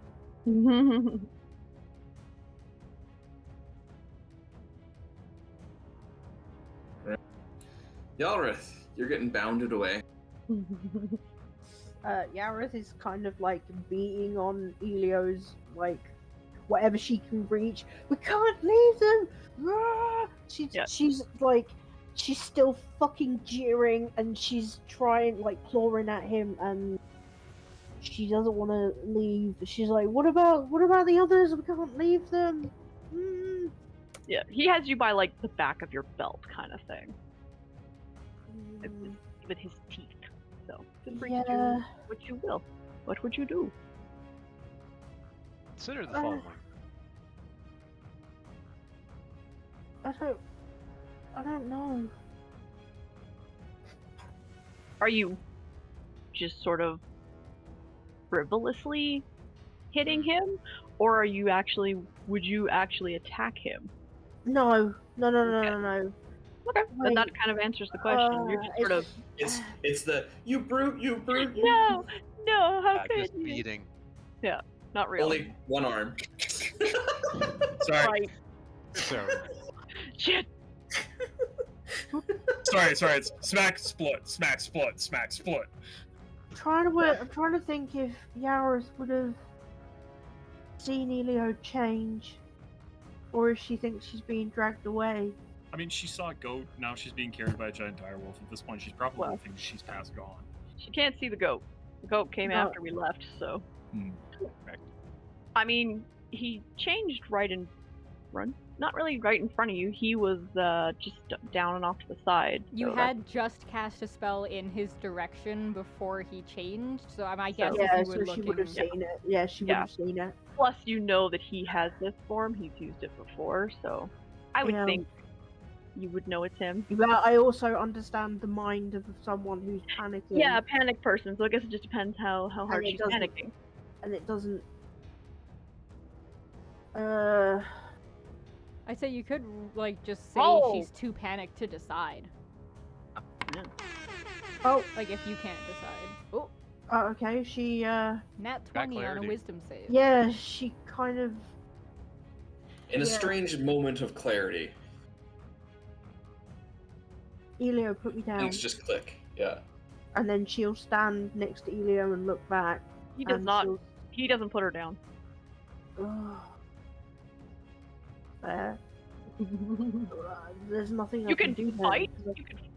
Yalrith, you're getting bounded away. Yareth is kind of like beating on Elio's, like, whatever she can reach. We can't leave them! Rah! She's like, she's still fucking jeering and she's trying, like, clawing at him, and she doesn't want to leave. She's like, what about the others? We can't leave them. Yeah, he has you by, like, the back of your belt kind of thing. With his teeth. So, feel free to do what you will. What would you do? Consider the following. I don't know. Are you just sort of frivolously hitting him? Or are you actually, would you actually attack him? No. Okay, then that kind of answers the question. You're just sort of... It's the, you brute. No, how could Just you? beating. Yeah, not really. Only one arm. Sorry. Right. So, Shit. Sorry, it's smack, split. I'm trying to think if Yareth would have seen Elio change. Or if she thinks she's being dragged away. I mean, she saw a goat. Now she's being carried by a giant direwolf. At this point, she's probably thinking she's past gone. She can't see the goat. The goat came after we left, so. Correct. I mean, he changed right in front. Not really right in front of you. He was just down and off to the side. You so had just cast a spell in his direction before he changed, so my guess Yeah, is you were so she looking. would have seen it. Yeah, she would have seen it. Plus, you know that he has this form. He's used it before, so I would think you would know it's him. Yeah, I also understand the mind of someone who's panicking. Yeah, a panic person. So I guess it just depends how hard she's panicking. And it doesn't. I say you could just say she's too panicked to decide. Oh, like if you can't decide. Oh. Okay. She Nat 20 on a wisdom save. Yeah, she kind of. In a strange moment of clarity. Elio, put me down. Things just click. Yeah. And then she'll stand next to Elio and look back. He does not. He doesn't put her down. There. There's nothing you I can do. Fight.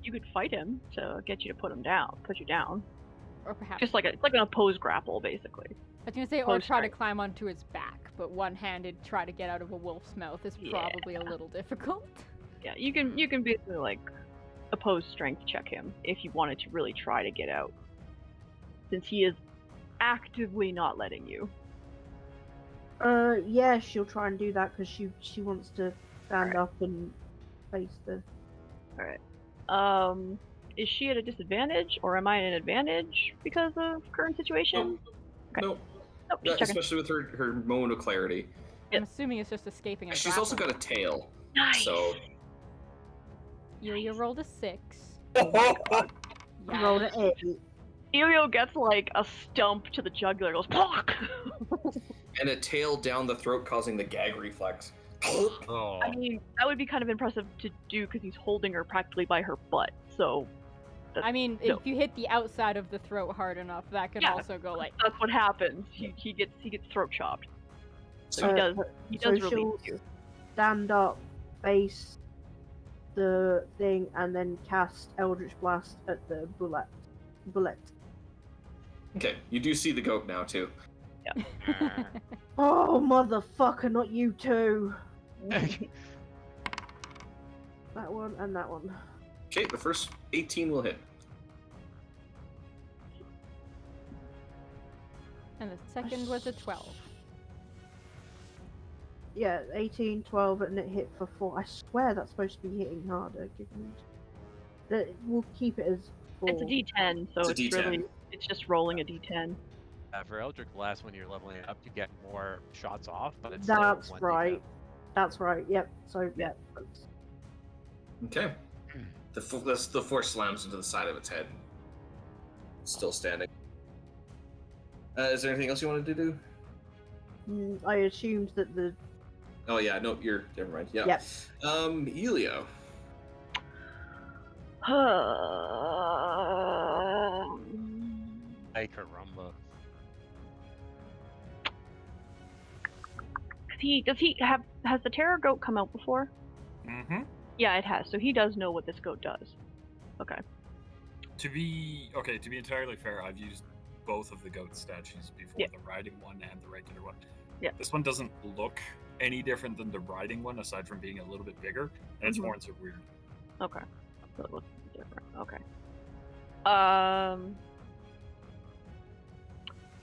You could fight him to get you to put you down. Or perhaps just like it's like an opposed grapple, basically. I was gonna say, or try to climb onto his back, but one-handed try to get out of a wolf's mouth is probably a little difficult. Yeah, you can basically like opposed strength check him if you wanted to really try to get out, since he is actively not letting you. Yeah, she'll try and do that because she wants to stand up and face the. Alright. Is she at a disadvantage, or am I at an advantage because of current situation? No. Yeah, especially with her moment of clarity. I'm assuming it's just escaping a She's also got a tail. Nice. So. You rolled a 6. Oh my god. You rolled an 8. Elio gets like a stump to the jugular, goes POC! And a tail down the throat, causing the gag reflex. Oh. I mean, that would be kind of impressive to do because he's holding her practically by her butt. So. I mean, if you hit the outside of the throat hard enough, that could also go like. That's what happens. He gets throat chopped. So he does release you. Stand up, face the thing, and then cast Eldritch Blast at the bullet. Okay, you do see the goat now too. Yeah. Oh motherfucker, not you too. That one and that one. Okay, the first 18 will hit. And the second was a 12. Yeah, 18, 12, and it hit for 4. I swear that's supposed to be hitting harder. We'll keep it as 4. It's a D10, so it's really it's just rolling a D10. For Eldritch Blast, when you're leveling it up, you get more shots off, but it's that's still 1d10. right. That's right. Yep. So yeah. Okay. The force slams into the side of its head. Still standing. Is there anything else you wanted to do? I assumed that the. Oh yeah, no, never mind. Yeah. Yep. Elio. Hey, Caramba. Has the terror goat come out before? Mm-hmm. Yeah, it has. So he does know what this goat does. Okay. To be entirely fair, I've used both of the goat statues before, the riding one and the regular one. Yeah. This one doesn't look any different than the riding one, aside from being a little bit bigger, and its horns are weird. Okay. So it looks different. Okay.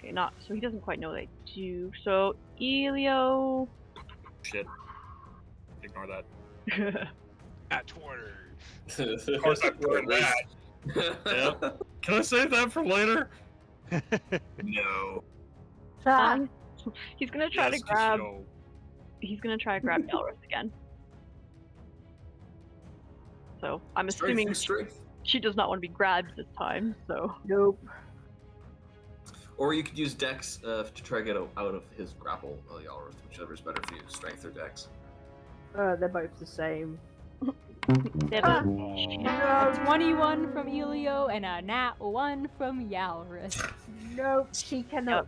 Okay, so he doesn't quite know they do. So Elio. Shit. Ignore that. At 20. Of course I'm doing that. Yep. Can I save that for later? No. He's gonna try to grab. He's gonna try to grab Elrith again. So I'm assuming she does not want to be grabbed this time. So nope. Or you could use Dex to try to get out of his grapple, Elrith, whichever is better for you, Strength or Dex. They're both the same. A 21 from Elio and a nat 1 from Yalris. No, she cannot.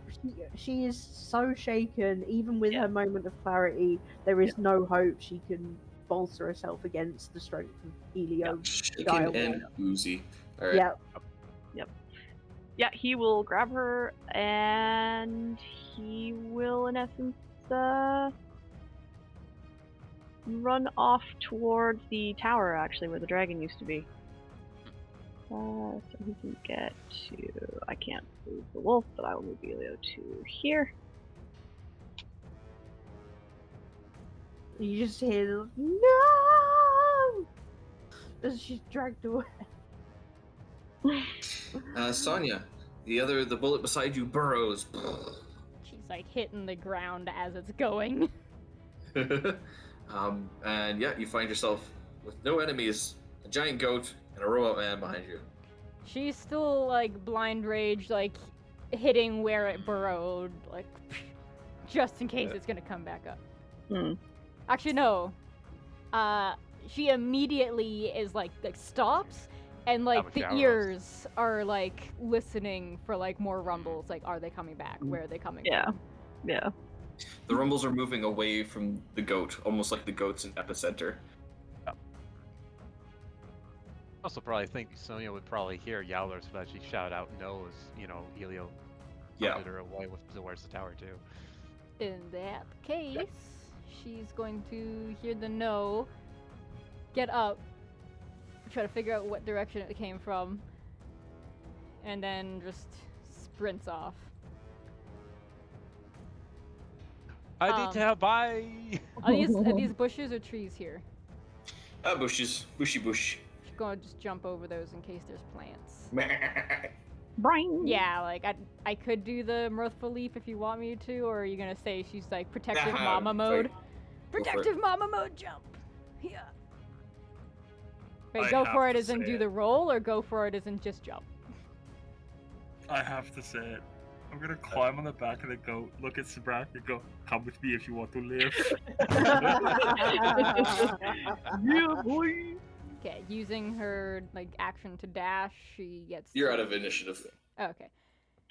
She is so shaken. Even with her moment of clarity, there is no hope she can bolster herself against the strength of Elio. Shaken and oozy. All right. Yep. Yeah, he will grab her and he will, in essence, run off towards the tower, actually, where the dragon used to be. So he can get to... I can't move the wolf, but I will move Elio to here. You just hear, no! As she's dragged away. Sonya, the bullet beside you burrows. She's like hitting the ground as it's going. And yeah, you find yourself with no enemies, a giant goat, and a robot man behind you. She's still like blind rage, like hitting where it burrowed, like just in case it's gonna come back up. Actually, no. She immediately is like stops, and like the ears are like listening for like more rumbles. Like, are they coming back? Where are they coming from? Yeah. The rumbles are moving away from the goat, almost like the goat's an epicenter. I also probably think Sonya would probably hear Yowlers, but she shout out no as, Elio pointed her away towards the tower too. In that case, she's going to hear the no, get up, try to figure out what direction it came from, and then just sprints off. Bye! Are these bushes or trees here? Bushes. Bushy bush. She's going to just jump over those in case there's plants. Brain. Yeah, like I could do the mirthful leap if you want me to, or are you gonna say she's like protective mama mode? Protective mama mode jump. Yeah. Wait, go for it as in do the roll, or go for it as in just jump? I have to say it. I'm gonna climb on the back of the goat, look at Sabrak, and go, "Come with me if you want to live." Yeah, boy. Okay, using her like action to dash, she gets. You're out of initiative. Oh, okay.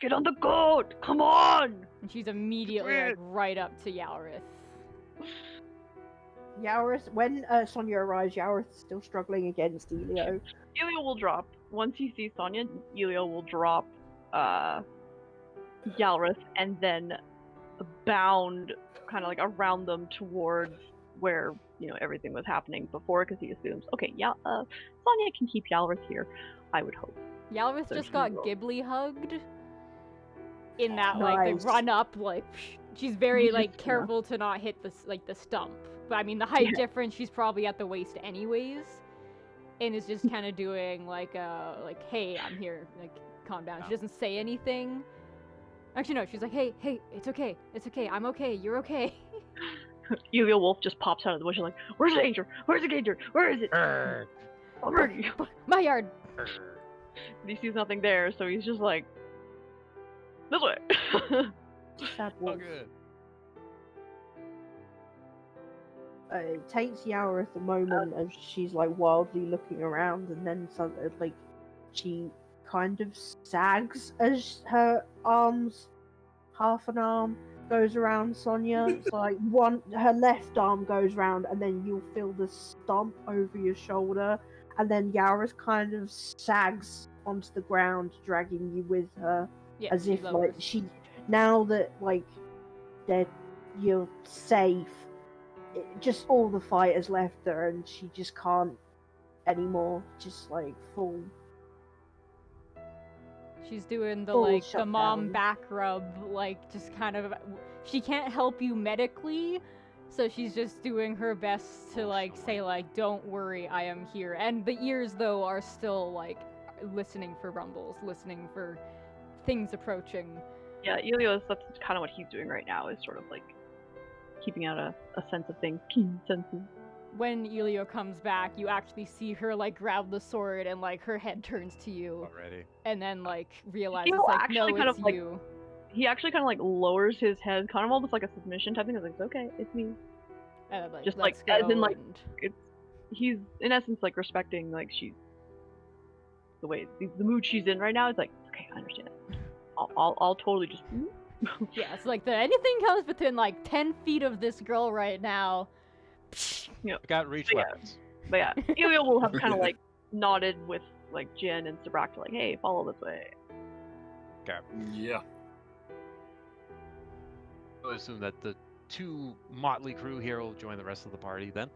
Get on the goat! Come on! And she's immediately like right up to Yalrith. Yowris, when Sonya arrives, Yowris is still struggling against Elio. Elio will drop. Once he sees Sonya, Elio will drop Yalrith and then bound kind of like around them towards where, everything was happening before, because he assumes, okay, Sonya can keep Yalrith here, I would hope. Yalrith So just she got will. Ghibli hugged. In that, Nice. like, they run up, like, she's very, like, careful to not hit the stump. But, I mean, the height difference, she's probably at the waist anyways. And is just kind of doing, like, hey, I'm here, like, calm down. She doesn't say anything. Actually, no, she's like, hey, it's okay, I'm okay, you're okay. Elio Wolf just pops out of the bush and like, where's the danger? Where's the danger? Where is it? Already. My yard. And he sees nothing there, so he's just like, this way. Sad Oh, wolf. good. It takes Yowrith a moment as she's like wildly looking around, and then suddenly, like, she kind of sags as her arms, half an arm, goes around Sonya. So like her left arm goes round, and then you'll feel the stomp over your shoulder, and then Yowrith kind of sags onto the ground, dragging you with her, as if like now that like you're safe. Just all the fight has left her, and she just can't anymore. Just like full. She's doing the Full like the shutdown. mom back rub, like just kind of. She can't help you medically, so she's just doing her best to like say like, "Don't worry, I am here." And the ears though are still like listening for rumbles, listening for things approaching. Yeah, Elio, that's kind of what he's doing right now, is sort of like keeping out a sense of things, keen senses. When Elio comes back, you actually see her like grab the sword, and like her head turns to you, Already. and then like realizes He'll like, actually no, kind it's of, like, you. He actually kind of like lowers his head, kind of almost like a submission type thing. He's like, it's okay, it's me. And, like, Just let's like, as go, in like, and- he's in essence like respecting like she's the way the mood she's in right now. It's like, okay, I understand. I'll totally just. Yeah, it's like anything comes within like 10 feet of this girl right now. You know, I got reach weapons. But yeah, Ilio will have kind of like nodded with like Jyin and Sabrak to like, hey, follow this way. Okay. Yeah. I would assume that the two motley crew here will join the rest of the party then.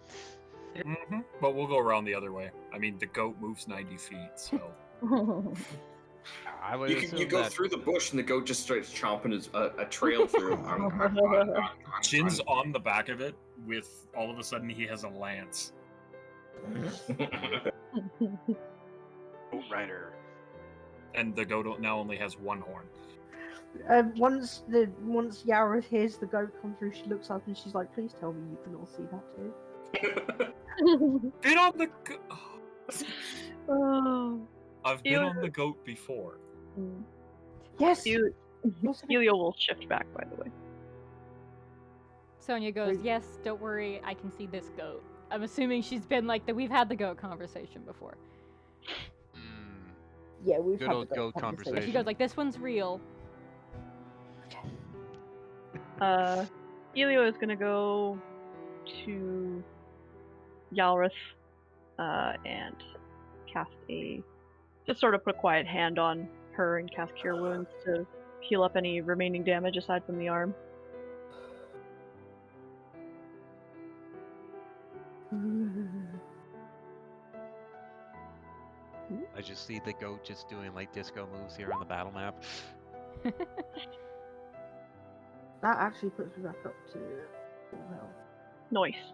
Mm-hmm. But we'll go around the other way. I mean, the goat moves 90 feet, so. I would You go that... through the bush and the goat just starts chomping a trail through. Jin's on the back of it with, all of a sudden, he has a lance. Goat rider. And the goat now only has one horn. Once Yara hears the goat come through, she looks up and she's like, "Please tell me you can all see that too." Get on the Oh. I've been on the goat before. Yes. Ilio will shift back, by the way. Sonia goes, yes, don't worry, I can see this goat. I'm assuming she's been like we've had the goat conversation before. Yeah, we've Good had old the goat conversation. She goes like, this one's real. Ilio is gonna go to Yalrith and cast just sort of put a quiet hand on her and cast Cure Wounds to heal up any remaining damage aside from the arm. I just see the goat just doing like disco moves here on the battle map. That actually puts me back up to well. Nice.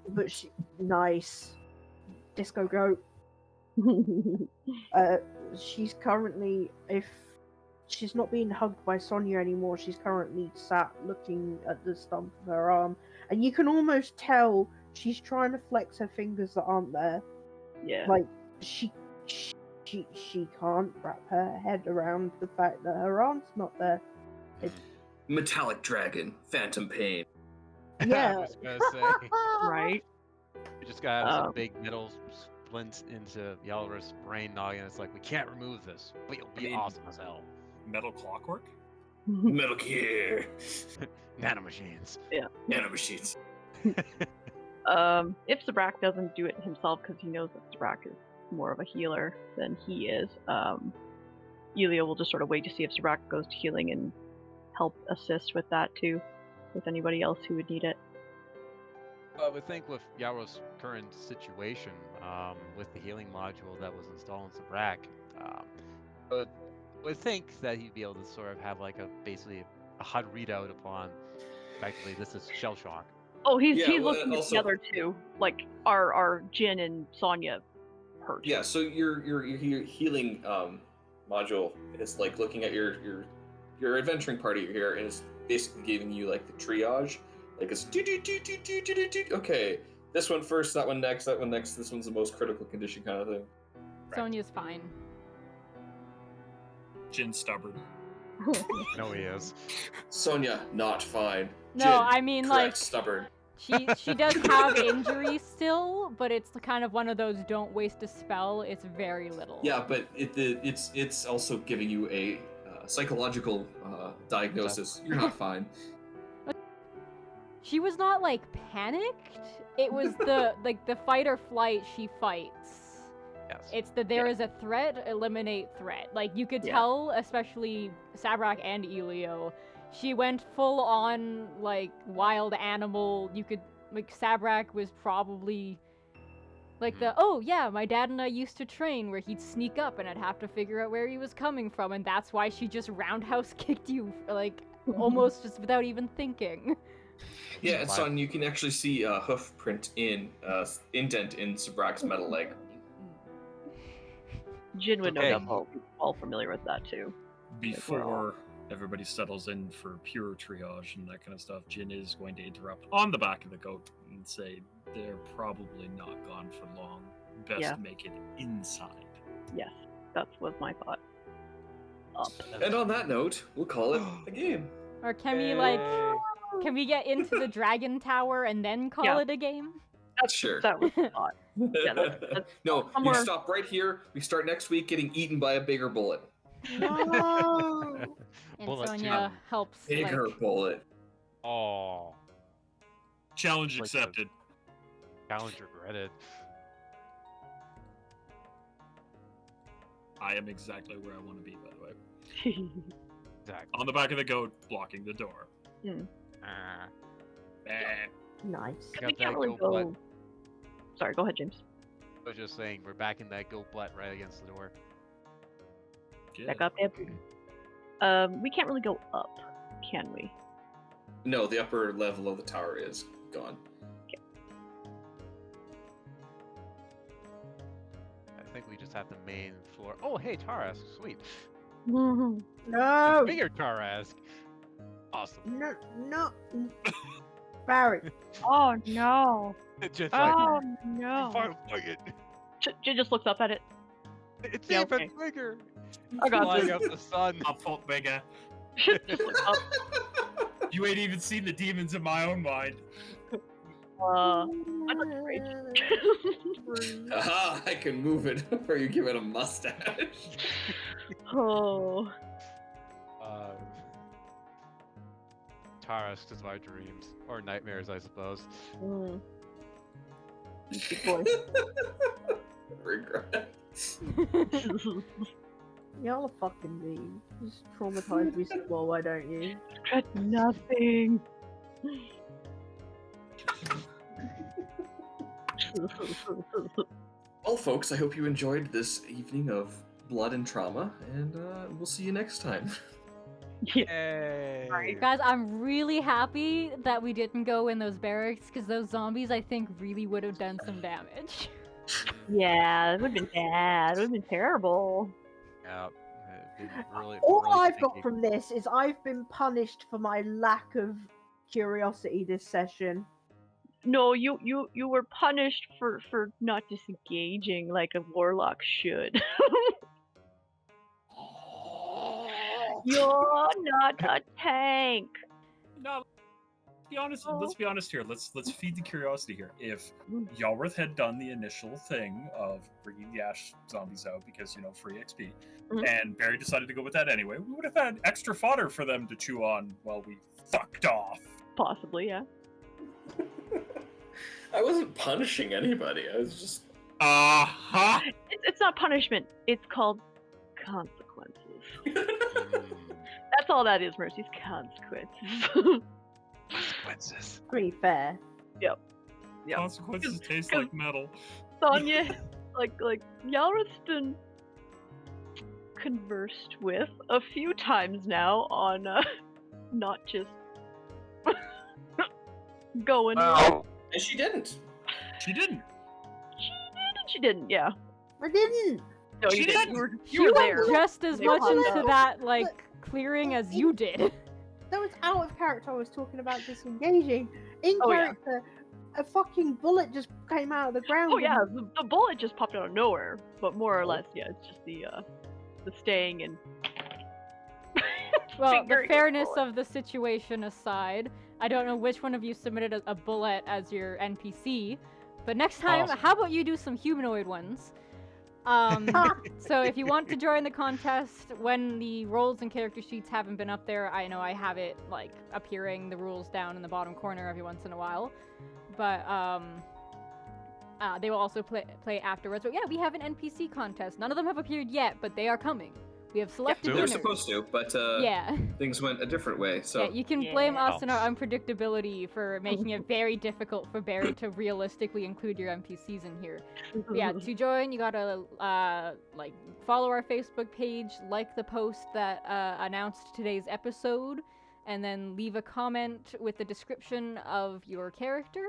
But nice. Disco goat. She's currently, if she's not being hugged by Sonia anymore, she's currently sat looking at the stump of her arm, and you can almost tell she's trying to flex her fingers that aren't there. Yeah. Like she can't wrap her head around the fact that her arm's not there. Metallic dragon, phantom pain. Yeah. I was gonna say. Right. We just gotta have some big metal splints into Yalrith's brain noggin. It's like, we can't remove this, but you'll be awesome as hell. Metal clockwork? Metal Gear. Nanomachines. Yeah. Nanomachines. If Sabrak doesn't do it himself, because he knows that Sabrak is more of a healer than he is, Ilio will just sort of wait to see if Sabrak goes to healing and help assist with that too, with anybody else who would need it. I would think with Yaro's current situation, with the healing module that was installed in Sabrak, I would think that he'd be able to sort of have like basically a HUD readout upon, effectively, this is shell shock. Oh, he's looking at the other two, like our Jyin and Sonya hurt. Yeah, so your healing module is like looking at your adventuring party here, and is basically giving you like the triage. Like it's okay, this one first, that one next, this one's the most critical condition kind of thing. Sonya's fine. Jin's stubborn. No, he is. Sonya, not fine. No, Jin, I mean correct, like stubborn. she does have injuries still, but it's kind of one of those don't waste a spell. It's very little. Yeah, but it's also giving you a psychological diagnosis. You're not fine. She was not like panicked. It was the fight or flight she fights. Yes. It's there is a threat, eliminate threat. Like you could tell, especially Sabrak and Ilio, she went full on like wild animal. You could Sabrak was probably like oh yeah, my dad and I used to train where he'd sneak up and I'd have to figure out where he was coming from, and that's why she just roundhouse kicked you like almost just without even thinking. Yeah, and son, you can actually see a hoof print indent in Sabrak's metal leg. Jyin would know that all familiar with that too. Before everybody settles in for pure triage and that kind of stuff, Jyin is going to interrupt on the back of the goat and say they're probably not gone for long. Best make it inside. Yes, that was my thought. And on that note, we'll call it a game. Or can we like can we get into the dragon tower and then call it a game? That's Sure. That was a thought. Yeah, that's No, somewhere- we stop right here. We start next week getting eaten by a bigger bullet. No. And Bullet Sonia two. helps. Bigger Like, bullet. Oh, Challenge Like the- accepted. challenge regretted. I am exactly where I want to be, by the way. Exactly. On the back of the goat, blocking the door. Ah. Eh. Nice. Pick we up can't that really goat go. butt. Sorry, go ahead, James. I was just saying, we're backing that goat butt right against the door. Good. Back up, yep. We can't really go up, can we? No, the upper level of the tower is gone. I think we just have the main floor. Oh, hey, Tarask, sweet. No. Bigger Tarask. Awesome. No. Barry. Oh no! Just like, Oh no! it. Jin just looks up at it. It's Yeah, even okay. bigger. I got Flying this. up the sun. Up, fault bigger. Just looks up. You ain't even seen the demons in my own mind. I'd like to rage. Aha! I can move it before you give it a mustache. Oh. Tarask is my dreams. Or nightmares, I suppose. Mm. Good boy. Regret. Y'all are fucking mean. Just traumatize me some more, why don't you? Regret nothing. Well, folks, I hope you enjoyed this evening of blood and trauma, and we'll see you next time. Yay! guys, I'm really happy that we didn't go in those barracks because those zombies, I think, really would have done some damage. Yeah, it would have been bad. It would have been terrible. Yeah. Really, All really I've got stinky. from this is I've been punished for my lack of curiosity this session. No, you were punished for not disengaging like a warlock should. You're not a tank. No, let's be honest here. Let's feed the curiosity here. If Yalworth had done the initial thing of bringing the Ash zombies out because free XP, and Barry decided to go with that anyway, we would have had extra fodder for them to chew on while we fucked off. Possibly, yeah. I wasn't punishing anybody. I was just. Uh-huh. It's not punishment. It's called consequences. That's all that is, Mercy's consequences. Consequences. Pretty fair. Yep. Consequences taste like metal. Sonya, like Yalrath's been conversed with a few times now on not just going. And she didn't. She didn't. She didn't. Yeah. I didn't. No, She you didn't. didn't. You were there. went just as They much were into there. that, like, clearing as you did. That was out of character. I was talking about disengaging. In Oh, yeah. character, a fucking bullet just came out of the ground. Oh yeah, the bullet just popped out of nowhere. But more or less, yeah, it's just the staying and. Well, the fingering fairness bullet. of the situation aside, I don't know which one of you submitted a bullet as your NPC, but next time, Awesome. how about you do some humanoid ones? So if you want to join the contest, when the roles and character sheets haven't been up there, I know I have it like appearing the rules down in the bottom corner every once in a while, but they will also play afterwards. But yeah, we have an NPC contest. None of them have appeared yet, but they are coming. We have selected They were winners. supposed to, but Yeah. things went a different way. So Yeah, you can blame us and our Yeah. unpredictability for making it very difficult for Barry to realistically include your NPCs in here. But yeah, to join, you gotta like follow our Facebook page, like the post that announced today's episode, and then leave a comment with the description of your character.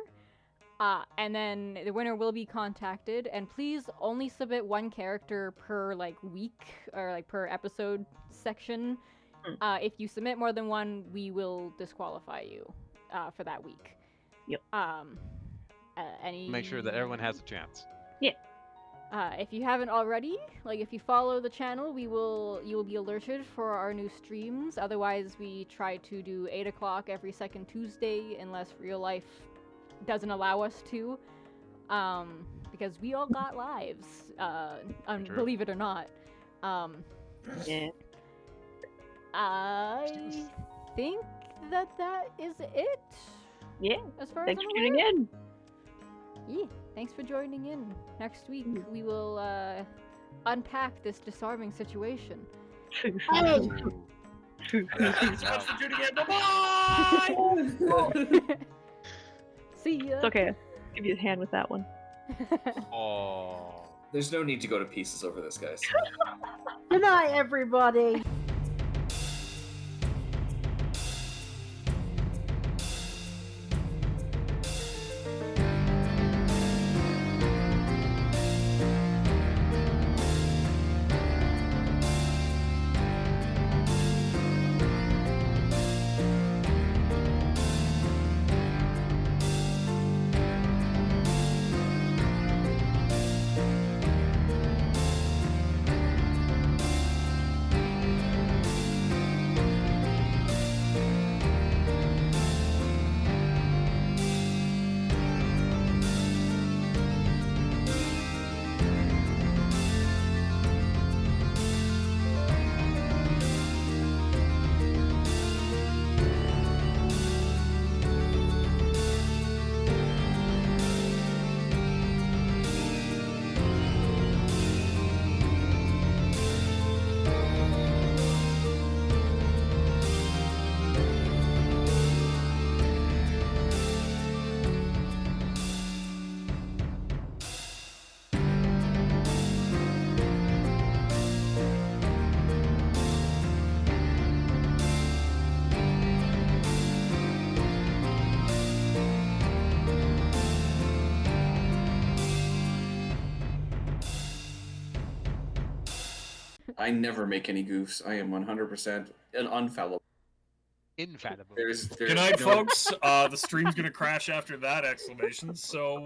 And then the winner will be contacted, and please only submit one character per like week or like per episode section. If you submit more than one, we will disqualify you for that week. Yep. Any Make sure that everyone has a chance. If you haven't already, like if you follow the channel, you will be alerted for our new streams. Otherwise, we try to do 8 o'clock every second Tuesday, unless real life doesn't allow us to. Because we all got lives, believe it or not. Yeah. I think that is it. Yeah. As far Thanks as for I'm tuning aware. in. Yeah, thanks for joining in. Next week we will unpack this disarming situation. Hey! Thanks so much for tuning in. Bye-bye! See ya. It's okay. I'll give you a hand with that one. Oh. There's no need to go to pieces over this, guys. Good night, everybody. I never make any goofs. I am 100% an unfallible. Infallible. Good night, folks. The stream's gonna crash after that exclamation. So